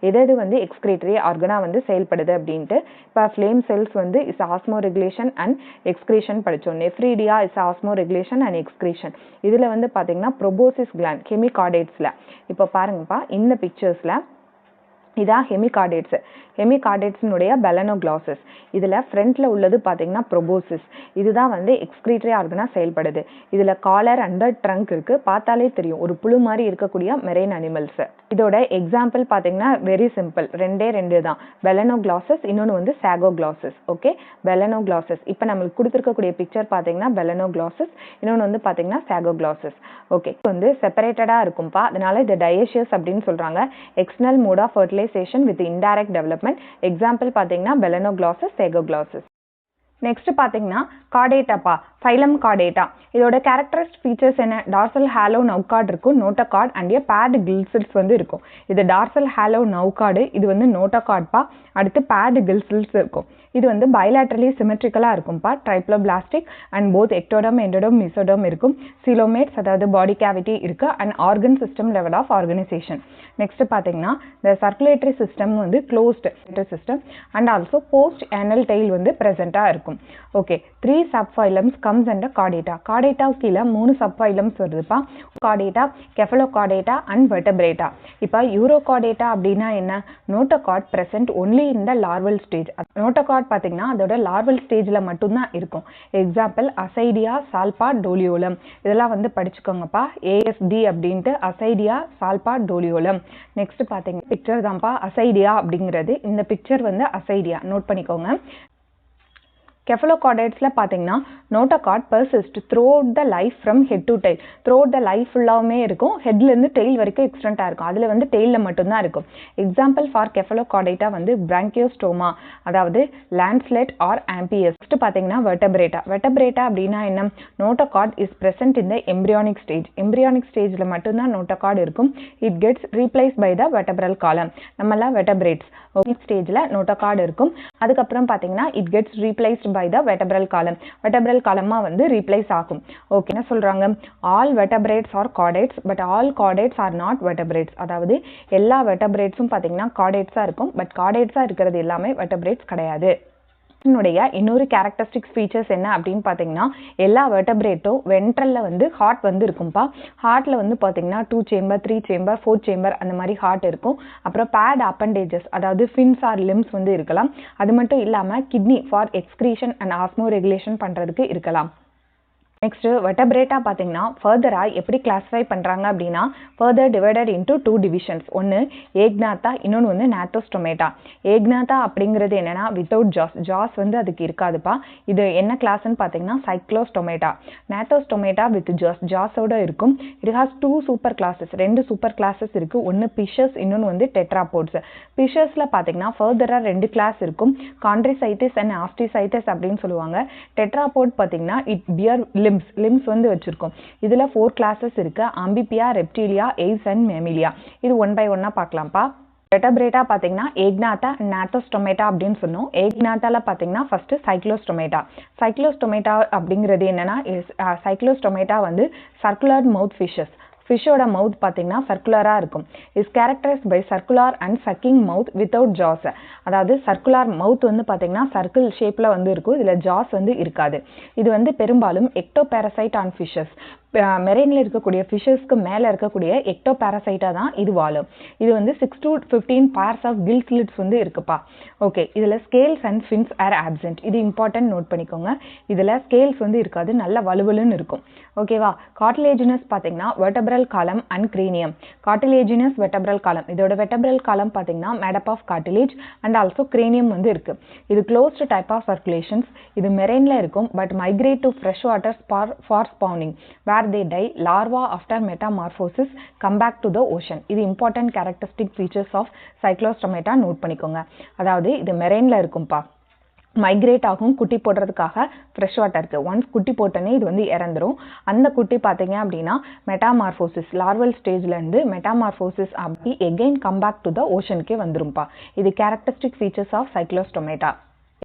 எது வந்து எக்ஸ்கிரீட்டரி ஆர்கனா வந்து செயல்படுது அப்படின்ட்டு. இப்போ ஃப்ளேம் செல்ஸ் வந்து is osmoregulation and excretion படித்தோம். Nephridia is osmoregulation and excretion. இதில் வந்து பார்த்தீங்கன்னா ப்ரோபோசிஸ் கிளாண்ட் ஹெமிகார்டேட்ஸில். இப்போ பாருங்கப்பா, இந்த பிக்சர்ஸில் இதான் ஹெமிகார்டேட்ஸினுடைய பெலனோக்ளாசஸ். இதில் ஃப்ரண்ட்டில் உள்ளது பார்த்தீங்கன்னா ப்ரோபோசிஸ். இதுதான் வந்து எக்ஸ்கிரீட்டரி ஆர்கனாக செயல்படுது. இதில் காலர் அண்ட் ட்ரங்க் இருக்குது, பார்த்தாலே தெரியும் ஒரு புழு மாதிரி இருக்கக்கூடிய மெரைன் அனிமல்ஸ். இதோட எக்ஸாம்பிள் பார்த்தீங்கன்னா வெரி சிம்பிள், ரெண்டு தான், பெலனோக்ளாசஸ், இன்னொன்று வந்து சாகோக்ளாசஸ். ஓகே, பெலனோக்ளாசஸ். இப்போ நம்மளுக்கு கொடுத்துருக்கக்கூடிய பிக்சர் பார்த்தீங்கன்னா பெலனோக்ளாசஸ், இன்னொன்று வந்து பார்த்தீங்கன்னா சாகோக்ளாசஸ். ஓகே, வந்து செப்பரேட்டடாக இருக்கும்பா, அதனால இது டயேஷியஸ் அப்படின்னு சொல்கிறாங்க. External mode of fertilisation with indirect development. Example பார்த்தீங்கன்னா பெலனோக்ளாசஸ், சாகோக்ளாசஸ். நெக்ஸ்ட் பார்த்தீங்கன்னா கார்டேட்டாப்பா, ஃபைலம் கார்டேட்டா. இதோட கேரக்டரிஸ்டிக் ஃபீச்சர்ஸ் என்ன, டார்சல் ஹாலோ நவ்கார்டு இருக்கும், நோட்டோகார்ட் அண்ட் பேட் கில்சில்ஸ் வந்து இருக்கும். இது டார்சல் ஹாலோ நவ்கார்டு, இது வந்து நோட்டோகார்ட்பா. அடுத்து பேட் கில்சில்ஸ் இருக்கும். இது வந்து பைலேட்ரலி சிமெட்ரிக்கலாக இருக்கும்பா. Triploblastic and both ectoderm, endoderm, mesoderm இருக்கும். சீலோமேட்ஸ் அதாவது பாடி கேவிட்டி இருக்கு and organ system level of organisation. Next பார்த்தீங்கன்னா இந்த சர்க்குலேட்டரி சிஸ்டம் வந்து closed system and also post anal tail வந்து ப்ரெசென்ட்டாக இருக்கும். Okay, 3 subphylums comes and Chordata. கார்டேட்டாவுக்கு கீழே 3 சப்ஃபைலம்ஸ் வருதுப்பா. Chordata, Cephalochordata and Vertebrata. இப்போ யூரோகார்டேட்டா அப்படின்னா என்ன, notochord present only in the larval stage. Notochord பார்த்தீங்கன்னா அதோட லார்வல் ஸ்டேஜில் மட்டும்தான் இருக்கும். எக்ஸாம்பிள் அசைடியா, சால்பா, டோலியோலம். இதெல்லாம் வந்து படிச்சுக்கோங்கப்பா, ASD அப்படின்ட்டு, அசைடியா, சால்பா, டோலியோலம். நெக்ஸ்ட் பார்த்தீங்கன்னா பிக்சர் தான்ப்பா அசைடியா அப்படிங்கிறது. இந்த பிக்சர் வந்து அசைடியா, நோட் பண்ணிக்கோங்க. கெஃபலோகார்டைட்ஸ்ல பார்த்தீங்கன்னா notochord persist throughout the life from head to tail. Throughout the life ஃபுல்லாவுமே இருக்கும், ஹெட்லேருந்து டெயில் வரைக்கும் எக்ஸ்டெண்டாக இருக்கும். அதில் வந்து டெயிலில் மட்டும்தான் இருக்கும். எக்ஸாம்பிள் ஃபார் கெஃபலோகார்டைட்டா வந்து பிராங்கியோஸ்டோமா, அதாவது லான்ஸ்லெட் ஆர் ஆம்பியஸ். நெக்ஸ்ட் பார்த்தீங்கன்னா வெர்டபிரேட்டா. வெர்டபிரேட்டா அப்படின்னா என்ன? Notochord is present in the embryonic stage. Embryonic ஸ்டேஜில் மட்டும்தான் நோட்டோகார்ட் இருக்கும். It gets replace by the vertebral column. நம்மளாம் வெர்டபிரேட்ஸ் ஸ்டேஜில் நோட்டோகார்ட் இருக்கும். அதுக்கப்புறம் பார்த்தீங்கன்னா it gets replaced by the vertebral column. Vertebral காலமாக வந்து ரீப்ளேஸ் ஆகும். ஓகே, என்ன சொல்கிறாங்க? All vertebrates are chordates but all chordates are not vertebrates. அதாவது எல்லா வெர்டபிரேட்ஸும் பார்த்தீங்கன்னா கார்டைட்ஸாக இருக்கும், பட் கார்டைட்ஸாக இருக்கிறது எல்லாமே வெர்டபிரேட்ஸ் கிடையாது. இன்னொரு கேரக்டரிஸ்டிக்ஸ் ஃபீச்சர்ஸ் என்ன அப்படின்னு பார்த்தீங்கன்னா எல்லா வெர்டபிரேட்டும் வென்ட்ரல்ல வந்து ஹார்ட் வந்து இருக்கும்பா. ஹார்ட்ல வந்து பார்த்தீங்கன்னா 2 சேம்பர் 3 சேம்பர் 4 சேம்பர் அந்த மாதிரி ஹார்ட் இருக்கும். அப்புறம் பேட் அப்பண்டேஜஸ் அதாவது ஃபின்ஸ் ஆர் லிம்ஸ் வந்து இருக்கலாம். அது மட்டும் இல்லாமல் kidney for excretion and ஆஸ்மோ regulation பண்ணுறதுக்கு இருக்கலாம். நெக்ஸ்ட் வெர்டபிரேட்டா பார்த்தீங்கன்னா ஃபர்தராக எப்படி கிளாஸிஃபை பண்ணுறாங்க அப்படின்னா ஃபர்தர் டிவைடட் இன்டூ 2 டிவிஷன்ஸ். ஒன்று ஏக்னாத்தா, இன்னொன்று வந்து நாத்தோஸ்டோமேட்டா. ஏக்னாத்தா அப்படிங்கிறது என்னன்னா வித்தவுட் ஜாஸ். ஜாஸ் வந்து அதுக்கு இருக்காதுப்பா. இது என்ன கிளாஸ்ன்னு பார்த்தீங்கன்னா சைக்ளோஸ்டோமேட்டா. நாத்தோஸ்டோமேட்டா வித் ஜாஸ், ஜாஸோட இருக்கும். It has 2 super classes. 2 super classes இருக்குது. ஒன்று பிஷஸ், இன்னொன்று வந்து டெட்ராபோட்ஸ். பிஷஸில் பார்த்தீங்கன்னா ஃபர்தராக 2 கிளாஸ் இருக்கும். காண்ட்ரிசைட்டிஸ் அண்ட் ஆஸ்டிசைட்டிஸ் அப்படின்னு சொல்லுவாங்க. டெட்ராபோட் பார்த்தீங்கன்னா இட் பியர் லிம்ஸ் வந்து வச்சிருக்கோம். இதுல 4 கிளாஸஸ் இருக்கு. Amphibia, Reptilia, Aves and Mammalia. இது ஒன் பை ஒன்னா பார்க்கலாம்ப்பா. வெர்டபிரேட்டா பார்த்தீங்கன்னா ஏக்னாத்தா, நாத்தோஸ்டோமேட்டா அப்படின்னு சொன்னோம். ஏக்னாத்தால பார்த்தீங்கன்னா ஃபர்ஸ்ட் சைக்ளோஸ்டோமேட்டா. சைக்ளோஸ்டோமேட்டா அப்படிங்கிறது என்னன்னா சைக்ளோஸ்டோமேட்டா வந்து சர்க்குலர் மவுத் ஃபிஷஸ். ஃபிஷ்ஷோட மவுத் பார்த்தீங்கன்னா சர்க்குலராக இருக்கும். Is characterised by circular and sucking mouth without jaws. அதாவது சர்க்குலர் மவுத் வந்து பார்த்தீங்கன்னா சர்க்கிள் ஷேப்பில் வந்து இருக்கும். இதில் ஜாஸ் வந்து இருக்காது. இது வந்து பெரும்பாலும் எக்டோபாரசைட் ஆன் ஃபிஷஸ். மெரைனில் இருக்கக்கூடிய ஃபிஷஸ்க்கு மேலே இருக்கக்கூடிய எக்டோபாரசைட்டாக தான் இது வாழும். இது வந்து 6 to 15 pairs of gill slits வந்து இருக்குப்பா. ஓகே, இதில் scales and fins are absent. இது இம்பார்ட்டன்ட் நோட் பண்ணிக்கோங்க. இதில் ஸ்கேல்ஸ் வந்து இருக்காது, நல்ல வலுவலுன்னு இருக்கும். ஓகேவா? கார்டிலேஜினஸ் பார்த்தீங்கன்னா வெர்டபிரல் காலம் அண்ட் கிரீனியம். கார்டிலேஜினஸ் வெர்டபிரல் காலம். இதோட வெர்டபிரல் காலம் பார்த்தீங்கன்னா made up of cartilage and also cranium வந்து இருக்கு. இது க்ளோஸ்டு டைப் ஆஃப் சர்க்குலேஷன்ஸ். இது மெரைனில் இருக்கும் but migrate to fresh water for spawning where they die larva after metamorphosis come back to the ocean. இது important characteristic features of cyclostomata note பண்ணிக்கோங்க. அதாவது இது மெரைன்ல இருக்கும்பா. மைக்ரேட் ஆகும் குட்டி போடுறதுக்காக ஃப்ரெஷ் வாட்டருக்கு. ஒன்ஸ் குட்டி போட்டனே இது வந்து இறந்துரும். அந்த குட்டி பார்த்தீங்க அப்படின்னா மெட்டாமார்போசிஸ் லார்வல் ஸ்டேஜ்லேருந்து மெட்டாமார்போசிஸ் அப்படி again come back to the ஓஷனுக்கே வந்துரும்பா. இது characteristic features of Cyclostomata.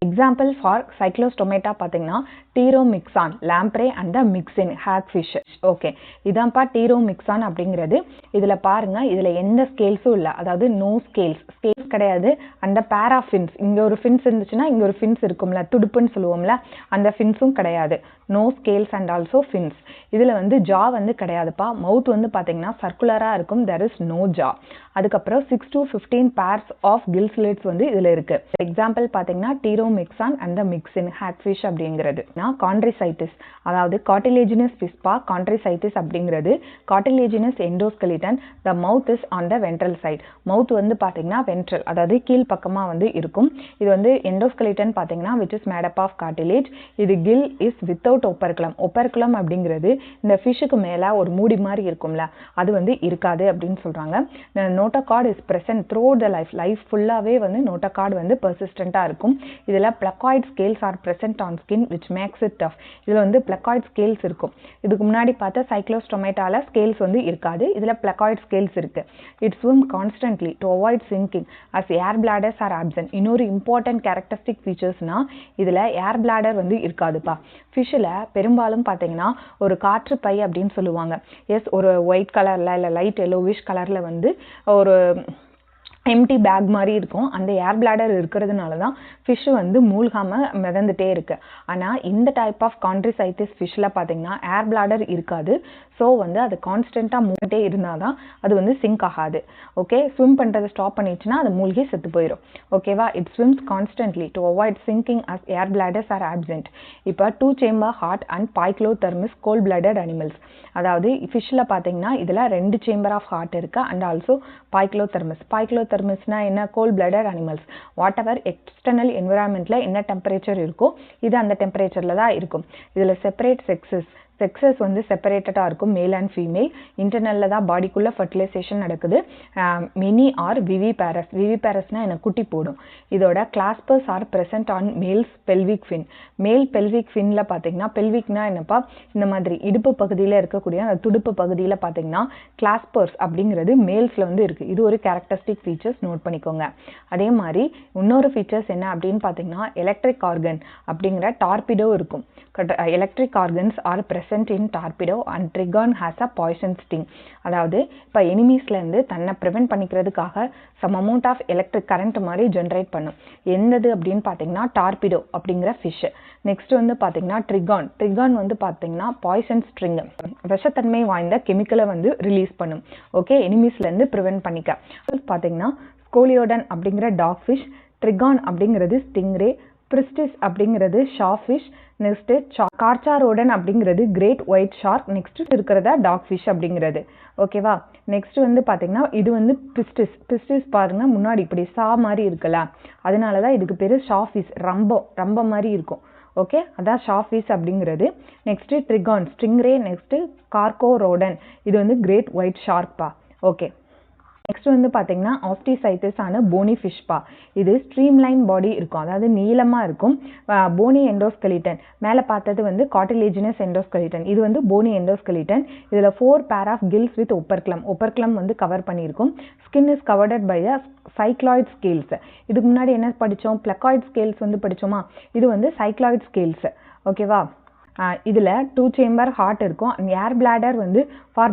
Example for Cyclostomata பார்த்தீங்கன்னா Petromyzon, lamprey and the Myxine hagfish. Okay, இதான்ப்பா டீரோமிக்சான் அப்படிங்கிறது. இதில் பாருங்க, இதில் எந்த ஸ்கேல்ஸும் இல்லை, அதாவது நோ ஸ்கேல்ஸ் கிடையாது. அந்த பேராஃபின்ஸ், இங்கே ஒரு ஃபின்ஸ் இருந்துச்சுன்னா இங்கே ஒரு ஃபின்ஸ் இருக்கும்ல, துடுப்புன்னு சொல்லுவோம்ல, அந்த ஃபின்ஸும் கிடையாது. No scales and also fins. இதில் வந்து ஜா வந்து கிடையாதுப்பா. மவுத் வந்து பார்த்தீங்கன்னா சர்க்குலராக இருக்கும். There is no jaw. அதுக்கப்புறம் 6 to 15 pairs of gill slits வந்து இதில் இருக்கு. எக்ஸாம்பிள் பார்த்தீங்கன்னா டீரோமிக்சான் அண்ட் த மிக்சின் ஹேக்ஃபிஷ் அப்படிங்கிறது. காண்ட்ரிசைட்டிஸ் அதாவது கார்டிலேஜினஸ் ஃபிஷ்பா. காண்ட்ரிசைட்டிஸ் அப்படிங்கிறது cartilaginous endoskeleton. The mouth is on the ventral side. Mouth வந்து பார்த்தீங்கன்னா வென்ட்ரல் அதாவது கீழ் பக்கமாக வந்து இருக்கும். இது வந்து எண்டோஸ்கெலிட்டன் பார்த்தீங்கன்னா which is made up of cartilage. இது gill is without operculum. Operculum அப்படிங்கிறது இந்த ஃபிஷ்ஷுக்கு மேலே ஒரு மூடி மாதிரி இருக்கும்ல, அது வந்து இருக்காது அப்படின்னு சொல்கிறாங்க. Notochord is present through the life ஃபுல்லாகவே வந்து நோட்டோகார்ட் வந்து பெர்சிஸ்டண்ட்டாக இருக்கும். இதில் placoid scales R present on skin which makes it tough. இதில் வந்து பிளக்காய்ட் ஸ்கேல்ஸ் இருக்கும். இதுக்கு முன்னாடி பார்த்த சைக்ளோஸ்டோமேட்டால ஸ்கேல்ஸ் வந்து இருக்காது. இதில் பிளக்காய்ட் ஸ்கேல்ஸ் இருக்கு. It swim constantly to avoid sinking as air bladders are absent. இன்னொரு இம்பார்ட்டன்ட் கேரக்டரிஸ்டிக் ஃபீச்சர்ஸ்னா இதில் ஏர் பிளாடர் வந்து இருக்காதுப்பா. ஃபிஷ்ஷில் பெரும்பாலும் பார்த்தீங்கன்னா ஒரு காற்று பை அப்படின்னு சொல்லுவாங்க. எஸ், ஒரு ஒயிட் கலரில் இல்லை லைட் எல்லோவிஷ் கலரில் வந்து ஒரு எம்டி பேக் மாதிரி இருக்கும். அந்த ஏர் பிளாடர் இருக்கிறதுனால தான் ஃபிஷ்ஷு வந்து மூழ்காமல் மிதந்துட்டே இருக்கு. ஆனால் இந்த டைப் ஆஃப் காண்ட்ரிசைட்டிஸ் ஃபிஷ்ஷில் பார்த்தீங்கன்னா ஏர் பிளாடர் இருக்காது. ஸோ வந்து அது கான்ஸ்டண்ட்டாக மூவ்கிட்டே இருந்தால் தான் அது வந்து சிங்க் ஆகாது. ஓகே, ஸ்விம் பண்ணுறதை ஸ்டாப் பண்ணிடுச்சுன்னா அது மூழ்கி செத்து போயிடும். ஓகேவா? It swims constantly to avoid sinking as air bladders are absent. இப்போ 2 chamber heart and poikilotherms cold blooded animals. அதாவது ஃபிஷ்ஷில் பார்த்தீங்கன்னா இதில் 2 சேம்பர் ஆஃப் ஹார்ட் இருக்குது அண்ட் ஆல்சோ பைக்ளோதெர்மிஸ். பைக்லோதெர்மஸ்னா என்ன? Cold blooded animals. Whatever external என்விரான்மெண்ட்ல என்ன டெம்பரேச்சர் இருக்கோ இது அந்த டெம்பரேச்சர்ல தான் இருக்கும். இதுல செப்பரேட் செக்ஸஸ் வந்து செப்பரேட்டடா இருக்கும், மேல் அண்ட் ஃபீமேல். இன்டர்னல்ல தான் பாடிக்குள்ள ஃபர்டிலைசேஷன் நடக்குது. Many are viviparous. விவிபேரஸ்னா என்ன? குட்டி போடும். இதோட claspers are present on males pelvic fin. Male pelvic ஃபின்ல பாத்தீங்கன்னா, பெல்விக்னா என்னப்பா? இந்த மாதிரி இடுப்பு பகுதியில இருக்கக்கூடிய அந்த துடுப்பு பகுதியில பாத்தீங்கன்னா கிளாஸ்பர்ஸ் அப்படிங்கிறது மேல்ஸ்ல வந்து இருக்கு. இது ஒரு கேரக்டரிஸ்டிக் ஃபீச்சர்ஸ், நோட் பண்ணிக்கோங்க. அதே மாதிரி இன்னொரு ஃபீச்சர்ஸ் என்ன அப்படின்னு பாத்தீங்கன்னா, எலக்ட்ரிக் ஆர்கன் அப்படிங்கிற டார்பிடோ இருக்கும். Electric organs R present in torpedo and trigon has a poison sting. அதாவது இப்போ எனிமீஸ்ல இருந்து தன்னை ப்ரிவென்ட் பண்ணிக்கிறதுக்காக some amount of electric current மாதிரி ஜென்ரேட் பண்ணும். எந்தது அப்படின்னு பார்த்தீங்கன்னா டார்பிடோ அப்படிங்கிற ஃபிஷ். நெக்ஸ்ட் வந்து பார்த்தீங்கன்னா ட்ரிகான் வந்து பார்த்தீங்கன்னா பாய்சன் ஸ்ட்ரிங், விஷத்தன்மை வாய்ந்த கெமிக்கலை வந்து ரிலீஸ் பண்ணும். ஓகே, எனிமீஸ்ல இருந்து ப்ரிவென்ட் பண்ணிக்க. பார்த்தீங்கன்னா ஸ்கோலியோடன் அப்படிங்கிற டாக் ஃபிஷ், ட்ரிகான் அப்படிங்கிறது ஸ்டிங்ரே, பிரிஸ்டிஸ் அப்படிங்கிறது ஷார்க் ஃபிஷ், நெக்ஸ்ட் கார்ச்சாரோடன் அப்படிங்கிறது கிரேட் ஒயிட் ஷார்க், நெக்ஸ்ட் இருக்கிறதா டாக் ஃபிஷ் அப்படிங்கிறது. ஓகேவா, நெக்ஸ்ட் வந்து பார்த்தீங்கன்னா இது வந்து பிஸ்டிஸ் பாருங்க, முன்னாடி இப்படி சா மாதிரி இருக்குல்ல, அதனாலதான் இதுக்கு பேரு ஷார்க் ஃபிஷ். ரொம்ப மாதிரி இருக்கும். ஓகே, அதான் ஷார்க் ஃபிஷ் அப்படிங்கிறது. நெக்ஸ்ட் ட்ரிகான் ஸ்டிங்ரே, நெக்ஸ்ட் கார்கோரோடன், இது வந்து கிரேட் ஒயிட் ஷார்க்பா. ஓகே, நெக்ஸ்ட் வந்து பார்த்தீங்கன்னா ஆஸ்டிசைட்டிஸ் ஆன போனி ஃபிஷ்பா. இது ஸ்ட்ரீம்லைன் பாடி இருக்கும், அதாவது நீளமாக இருக்கும். போனி எண்டோஸ்கெலிட்டன், மேலே பார்த்தது வந்து கார்டிலேஜினஸ் எண்டோஸ்கெலிட்டன், இது வந்து போனி எண்டோஸ்கெலிட்டன். இதில் 4 pair of kills with operculum வந்து கவர் பண்ணியிருக்கும். Skin is covered by a cycloid scales. இதுக்கு முன்னாடி என்ன படித்தோம்? பிளக்காய்ட் ஸ்கேல்ஸ் வந்து படித்தோமா? இது வந்து சைக்ளாய்ட் ஸ்கேல்ஸ். ஓகேவா, இதில் 2 சேம்பர் ஹார்ட் இருக்கும். ஏர் பிளாடர் வந்து ஃபார்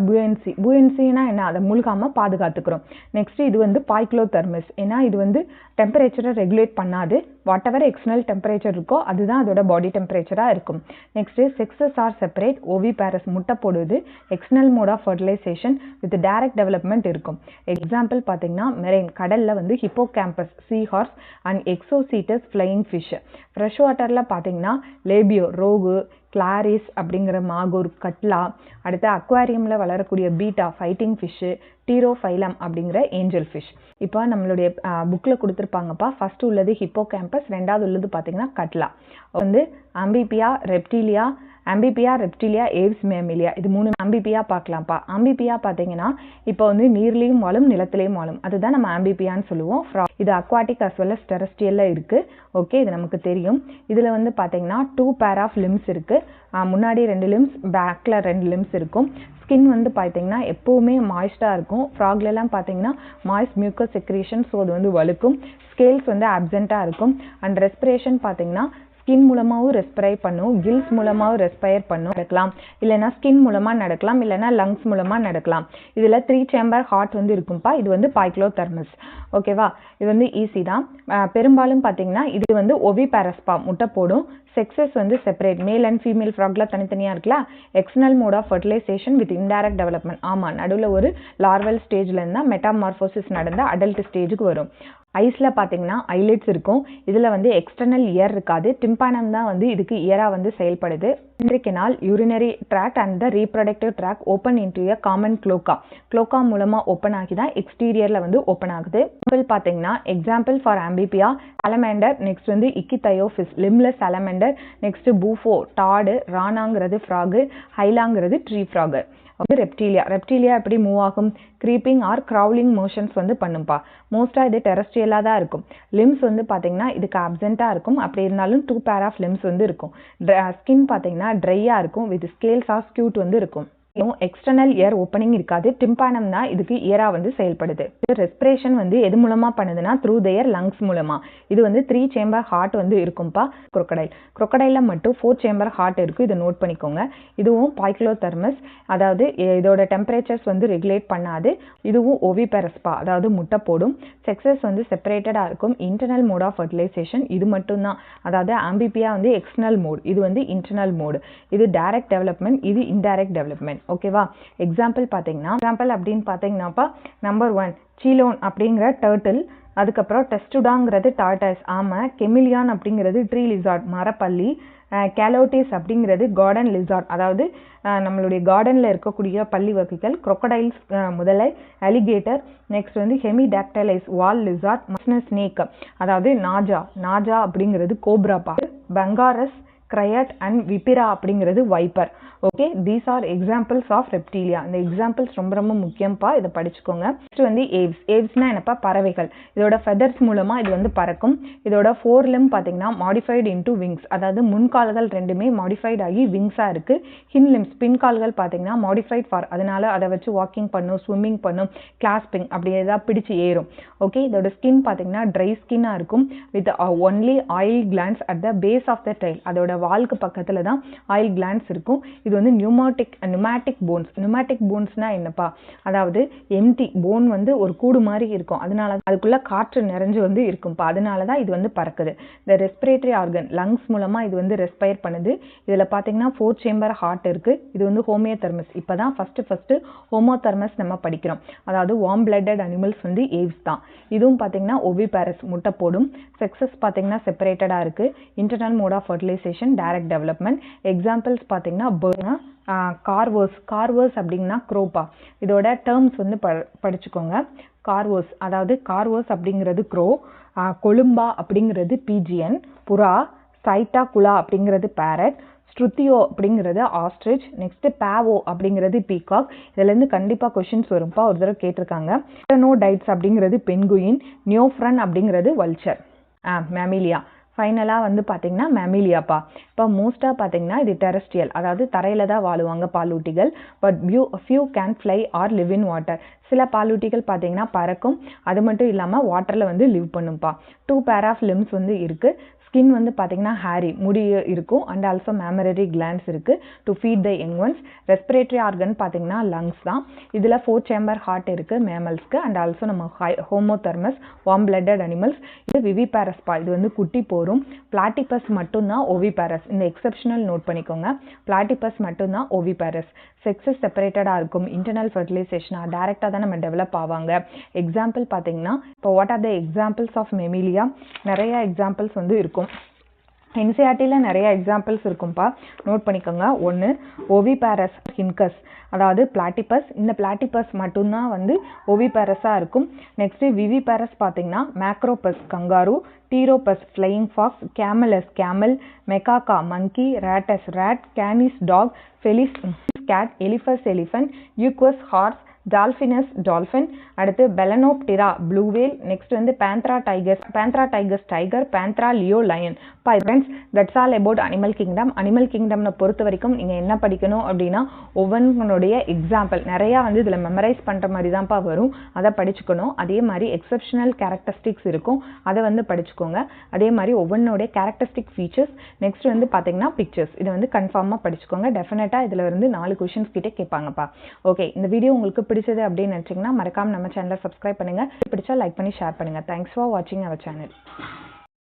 புயன்சினா என்ன? அதை முழுகாமல் பாதுகாத்துக்கிறோம். நெக்ஸ்ட் இது வந்து பைக்லோதெர்மஸ், ஏன்னா இது வந்து டெம்பரேச்சரை ரெகுலேட் பண்ணாது. வாட் எவர் எக்ஸ்டர்னல் டெம்பரேச்சர் இருக்கோ அதுதான் அதோட பாடி டெம்பரேச்சராக இருக்கும். Next sexes are separate. Oviparous முட்டை போடுவது. External mode of fertilisation with direct development இருக்கும். எக்ஸாம்பிள் பார்த்தீங்கன்னா மெரைன், கடலில் வந்து Hippocampus, sea horse and Exocoetus flying fish. Fresh வாட்டரில் பார்த்தீங்கன்னா லேபியோ, ரோகு, கிளாரிஸ் அப்படிங்கிற மாகூர், கட்லா. அடுத்து அக்வாரியமில் வளரக்கூடிய பீட்டா, ஃபைட்டிங் ஃபிஷ்ஷு, டீரோஃபைலம் அப்படிங்கிற ஏஞ்சல் ஃபிஷ். இப்போ நம்மளுடைய புக்கில் கொடுத்துருப்பாங்கப்பா. ஃபர்ஸ்ட் உள்ளது ஹிப்போகேம்பஸ், ரெண்டாவது உள்ளது பார்த்தீங்கன்னா கட்லா. வந்து ஆம்பிபியா, ரெப்டிலியா, ஏவ்ஸ், மேமிலியா, இது 3 ஆம்பிபியா பார்க்கலாம்ப்பா. ஆம்பிபியா பார்த்தீங்கன்னா இப்போ வந்து நீர்லையும் வாழும், நிலத்திலையும் வாழும், அதுதான் நம்ம ஆம்பிபியான்னு சொல்லுவோம். இது அக்வாட்டிக் அஸ் வெல் அஸ் டெரஸ்ட்ரியல்ல இருக்கு. ஓகே, இது நமக்கு தெரியும். இதில் வந்து பார்த்தீங்கன்னா 2 பேர் ஆஃப் லிம்ஸ் இருக்கு. முன்னாடி 2 லிம்ஸ், பேக்ல 2 லிம்ஸ் இருக்கும். ஸ்கின் வந்து பார்த்தீங்கன்னா எப்பவுமே மாய்ஸ்டாக இருக்கும். ஃப்ராக்லாம் பார்த்தீங்கன்னா மாய்ஸ்ட் மியூக்கஸ் செக்ரீஷன், ஸோ அது வந்து வழுக்கும். ஸ்கேல்ஸ் வந்து ஆப்சென்ட்டாக இருக்கும். அண்ட் ரெஸ்பிரேஷன் பார்த்தீங்கன்னா ஸ்கின் மூலமாகவும் ரெஸ்பிரைட் பண்ணும், கில்ஸ் மூலமாகவும் ரெஸ்பயர் பண்ணும், நடக்கலாம். இல்லைனா ஸ்கின் மூலமாக நடக்கலாம், இல்லைனா லங்ஸ் மூலமாக நடக்கலாம். இதில் 3 சேம்பர் ஹார்ட் வந்து இருக்கும்பா. இது வந்து பைக்லோதெர்மஸ். ஓகேவா, இது வந்து ஈஸி தான். பெரும்பாலும் பார்த்தீங்கன்னா இது வந்து ஓவிபேரஸ்பா, முட்டை போடும். செக்ஸஸ் வந்து செப்பரேட், மேல் அண்ட் ஃபீமேல் ஃப்ராக்ல தனித்தனியாக இருக்குல்ல. External mode of fertilisation with indirect development. ஆமாம், நடுவில் ஒரு லார்வல் ஸ்டேஜில் இருந்தால் மெட்டாமார்போசிஸ் நடந்த அடல்ட் ஸ்டேஜுக்கு வரும். ஐஸில் பார்த்தீங்கன்னா ஐலிட்ஸ் இருக்கும். இதில் வந்து எக்ஸ்டர்னல் இயர் இருக்காது. டிம்பானம் தான் வந்து இதுக்கு இயராக வந்து செயல்படுது. canal, urinary tract and the reproductive tract open into a common cloaca. Cloaca மூலமா ஓப்பன் ஆகி தான் எக்ஸ்டீரியர்ல வந்து ஓப்பன் ஆகுது. பார்த்தீங்கன்னா example for Amphibia, salamander, next வந்து Ichthyophis, limbless salamander, next Bufo, toad, ரானாங்கிறது ஃப்ராகு, ஹைலாங்கிறது ட்ரீ ஃப்ராகு. ரெப்டீலியா எப்படி மூவ் ஆகும்? கிரீப்பிங் ஆர் கிரவுலிங் மோஷன்ஸ் வந்து பண்ணும்பா. மோஸ்டா இது டெரஸ்ட்ரியலா தான் இருக்கும். லிம்ஸ் வந்து பாத்தீங்கன்னா இதுக்கு அப்சென்ட்டா இருக்கும். அப்படி இருந்தாலும் 2 பேர் ஆஃப் லிம்ஸ் வந்து இருக்கும். ஸ்கின் பாத்தீங்கன்னா ட்ரையா இருக்கும். வித் ஸ்கேல்ஸ் ஆஃப் ஸ்கியூட் வந்து இருக்கும். எக்ஸ்டர்னல் இயர் ஓப்பனிங் இருக்காது. டிம்பானம் தான் இதுக்கு இயரா வந்து செயல்படுது. ரெஸ்பிரேஷன் வந்து எது மூலமா பண்ணுதுன்னா த்ரூ தேர் லங்ஸ் மூலமா. இது வந்து 3 சேம்பர் ஹார்ட் வந்து இருக்கும்பா. crocodile மட்டும் 4 சேம்பர் ஹார்ட் இருக்கு. இதை நோட் பண்ணிக்கோங்க. இதுவும் பைக்லோதெர்மஸ், அதாவது இதோட டெம்பரேச்சர்ஸ் வந்து ரெகுலேட் பண்ணாது. இதுவும் ஓவிபெரஸ்பா, அதாவது முட்டை போடும். செக்ஸஸ் வந்து செப்பரேட்டடா இருக்கும். இன்டர்னல் மோட் ஆஃப் ஃபர்டிலைசேஷன் இது மட்டும் தான். அதாவது ஆம்பிபியா வந்து எக்ஸ்டர்னல் மோட், இது வந்து இன்டர்னல் மோட். இது டைரக்ட் டெவலப்மெண்ட், இது இன்டைரக்ட் டெவலப்மெண்ட். ஓகேவா? எக்ஸாம்பிள் அப்படின்னு பார்த்தீங்கன்னாப்பா நம்பர் 1 சீலோன் அப்படிங்கிற டர்ட்டில், அதுக்கப்புறம் டெஸ்டுடாங்கிறது டார்டாய்ஸ் ஆமை, கெமிலியான் அப்படிங்கிறது ட்ரீ லிசார்ட் மரப்பள்ளி, கேலோட்டிஸ் அப்படிங்கிறது கார்டன் லிசார்ட் அதாவது நம்மளுடைய கார்டனில் இருக்கக்கூடிய பள்ளி வகைகள், crocodiles முதலை, அலிகேட்டர், நெக்ஸ்ட் வந்து ஹெமிடாக்டைலைஸ் வால் லிசார்ட், ஸ்னேக் அதாவது நாஜா அப்படிங்கிறது கோப்ராப்பா, பங்காரஸ், கிரையட் அண்ட் விபிரா அப்படிங்கிறது viper. Okay, these are examples of reptilia. இந்த எக்ஸாம்பிள்ஸ் ரொம்ப ரொம்ப முக்கியம்ப்பா, இதை படிச்சுக்கோங்க. நெக்ஸ்ட் வந்து ஏவ்ஸ்னா என்னப்பா? பறவைகள். இதோட ஃபெதர்ஸ் மூலமா இது வந்து பறக்கும். இதோட 4 limb பார்த்தீங்கன்னா மாடிஃபைடு இன்டூ விங்ஸ், அதாவது முன்கால்கள் ரெண்டுமே மாடிஃபைட் ஆகி விங்ஸாக இருக்கு. ஹின் லிம்ஸ் பின்கால்கள் பார்த்தீங்கன்னா மாடிஃபைட் ஃபார், அதனால அதை வச்சு வாக்கிங் பண்ணும், ஸ்விம்மிங் பண்ணும், கிளாஸ்பிங் அப்படி ஏதாவது பிடிச்சு ஏறும். ஓகே, இதோட ஸ்கின் பார்த்தீங்கன்னா ட்ரை ஸ்கின்னாக இருக்கும் with only oil glands at the base of the tail. அதோட வால்க்கு பக்கத்தில் தான் ஆயில் கிளான்ஸ் இருக்கும். இது வந்து நியூமேட்டிக் போன்ஸ். நியூமேட்டிக் போன்ஸ்னா என்னப்பா? அதாவது எம்டி போன் வந்து ஒரு கூடு மாதிரி இருக்கும், அதனால அதுக்குள்ள காற்று நிறைஞ்சு வந்து இருக்கும்ப்பா, அதனால தான் இது வந்து பறக்குது. இந்த ரெஸ்பிரேட்டரி ஆர்கன் லங்ஸ் மூலமா இது வந்து ரெஸ்பயர் பண்ணுது. இதில் பார்த்தீங்கன்னா 4 chamber ஹார்ட் இருக்கு. இது வந்து ஹோமியோதெர்மஸ். இப்போ தான் ஃபர்ஸ்ட் ஹோமோதெர்மஸ் நம்ம படிக்கிறோம். அதாவது வார்ம் பிளட்டட் அனிமல்ஸ் வந்து ஏவ்ஸ் தான். இதுவும் பார்த்தீங்கன்னா ஓவிபாரஸ் முட்டை போடும். செக்ஸஸ் பார்த்தீங்கன்னா செப்பரேட்டடாக இருக்கு. Internal mode of fertilisation, direct development. Examples பார்த்தீங்கன்னா கார்வர்ஸ் அப்படின்னா க்ரோப்பா. இதோட டேர்ம்ஸ் வந்து படிச்சுக்கோங்க. கார்வர்ஸ் அப்படிங்கிறது க்ரோ, கொலும்பா அப்படிங்கிறது பீஜியன், புறா, சைட்டாகுலா அப்படிங்கிறது பேரட், ஸ்ட்ருத்தியோ அப்படிங்கிறது ஆஸ்ட்ரிச், நெக்ஸ்ட் பேவோ அப்படிங்கிறது பீகாக். இதுலேருந்து கண்டிப்பாக கொஷின்ஸ் வரும்ப்பா, ஒரு தடவை கேட்டிருக்காங்க. டைட்ஸ் அப்படிங்கிறது பென்குயின், நியோஃப்ரன் அப்படிங்கிறது வல்ச்சர். மேமிலியா ஃபைனலாக வந்து பார்த்தீங்கன்னா மேமிலியாப்பா. இப்போ மோஸ்ட்டாக பார்த்தீங்கன்னா இது டெரஸ்ட்ரியல், அதாவது தரையில் தான் வாழுவாங்க பாலூட்டிகள். But few can fly or live in water. சில பாலூட்டிகள் பார்த்தீங்கன்னா பறக்கும், அது மட்டும் இல்லாமல் வாட்டரில் வந்து லிவ் பண்ணும்ப்பா. 2 pair of limbs வந்து இருக்குது. ஸ்கின் வந்து பார்த்தீங்கன்னா ஹேரி முடி இருக்கும், அண்ட் ஆல்சோ மேமரரி கிளான்ஸ் இருக்கு to feed the young ones. Respiratory organ பார்த்தீங்கன்னா லங்ஸ் தான். இதில் 4 chamber ஹார்ட் இருக்கு மேமல்ஸ்க்கு, அண்ட் ஆல்சோ நம்ம ஹோமோதெர்மஸ் வார்ம் பிளட்டட் அனிமல்ஸ். இது விவிபாரஸ்பா, இது வந்து குட்டி போரும். பிளாட்டிபஸ் மட்டும்தான் ஓவிபாரஸ். இந்த எக்ஸப்ஷனல் நோட் பண்ணிக்கோங்க, பிளாட்டிபஸ் மட்டும்தான் ஓவிபாரஸ். செக்ஸஸ் செப்பரேட்டடாக இருக்கும். இன்டர்னல் ஃபர்டிலைசேஷனாக டைரெக்டாக தான் நம்ம டெவலப் ஆவாங்க. எக்ஸாம்பிள் பார்த்தீங்கன்னா இப்போ what are the examples of Mammalia? நிறைய எக்ஸாம்பிள்ஸ் வந்து இருக்கும். என்சிஆர்டியில் நிறைய எக்ஸாம்பிள்ஸ் இருக்கும்ப்பா, நோட் பண்ணிக்கோங்க. 1 ஓவிபாரஸ் ஹின்கஸ், அதாவது பிளாட்டிபஸ். இந்த பிளாட்டிபஸ் மட்டும்தான் வந்து ஓவிபாரஸாக இருக்கும். நெக்ஸ்ட்டு விவிபாரஸ் பார்த்தீங்கன்னா Macropus kangaroo, Pteropus flying fox, Camelus camel, Macaca monkey, Rattus rat, Canis dog, Felis cat, Elephas elephant, Equus horse, Delphinus dolphin, அடுத்து பெலனோப்டிரா ப்ளூ வேல், நெக்ஸ்ட் வந்து Panthera tigris tiger, Panthera leo lion. Friends, that's all about animal kingdom. Animal கிங்டம்னை பொறுத்த வரைக்கும் நீங்கள் என்ன படிக்கணும் அப்படின்னா ஒவ்வொன்றுடைய example நிறையா வந்து இதில் மெமரைஸ் பண்ணுற மாதிரி தான்ப்பா வரும், அதை படிச்சுக்கணும். அதே மாதிரி எக்ஸப்ஷனல் கேரக்டரிஸ்டிக்ஸ் இருக்கும், அதை வந்து படிச்சுக்கோங்க. அதே மாதிரி ஒவ்வொன்றுடைய கேரக்டரிஸ்டிக் ஃபீச்சர்ஸ், நெக்ஸ்ட் வந்து பார்த்தீங்கன்னா பிக்சர்ஸ், இதை வந்து கன்ஃபார்மாக படிச்சுக்கோங்க. டெஃபினட்டாக இதில் இருந்து 4 கொஷின்ஸ் கிட்டே கேட்பாங்கப்பா. ஓகே, இந்த வீடியோ உங்களுக்கு பிடிச்சது அப்படின்னு நினச்சிங்கன்னா மறக்காம நம்ம சேனலை சப்ஸ்கிரைப் பண்ணுங்கள். பிடிச்சா லைக் பண்ணி ஷேர் பண்ணுங்கள். தேங்க்ஸ் ஃபார் வாட்சிங் அவர் சேனல்.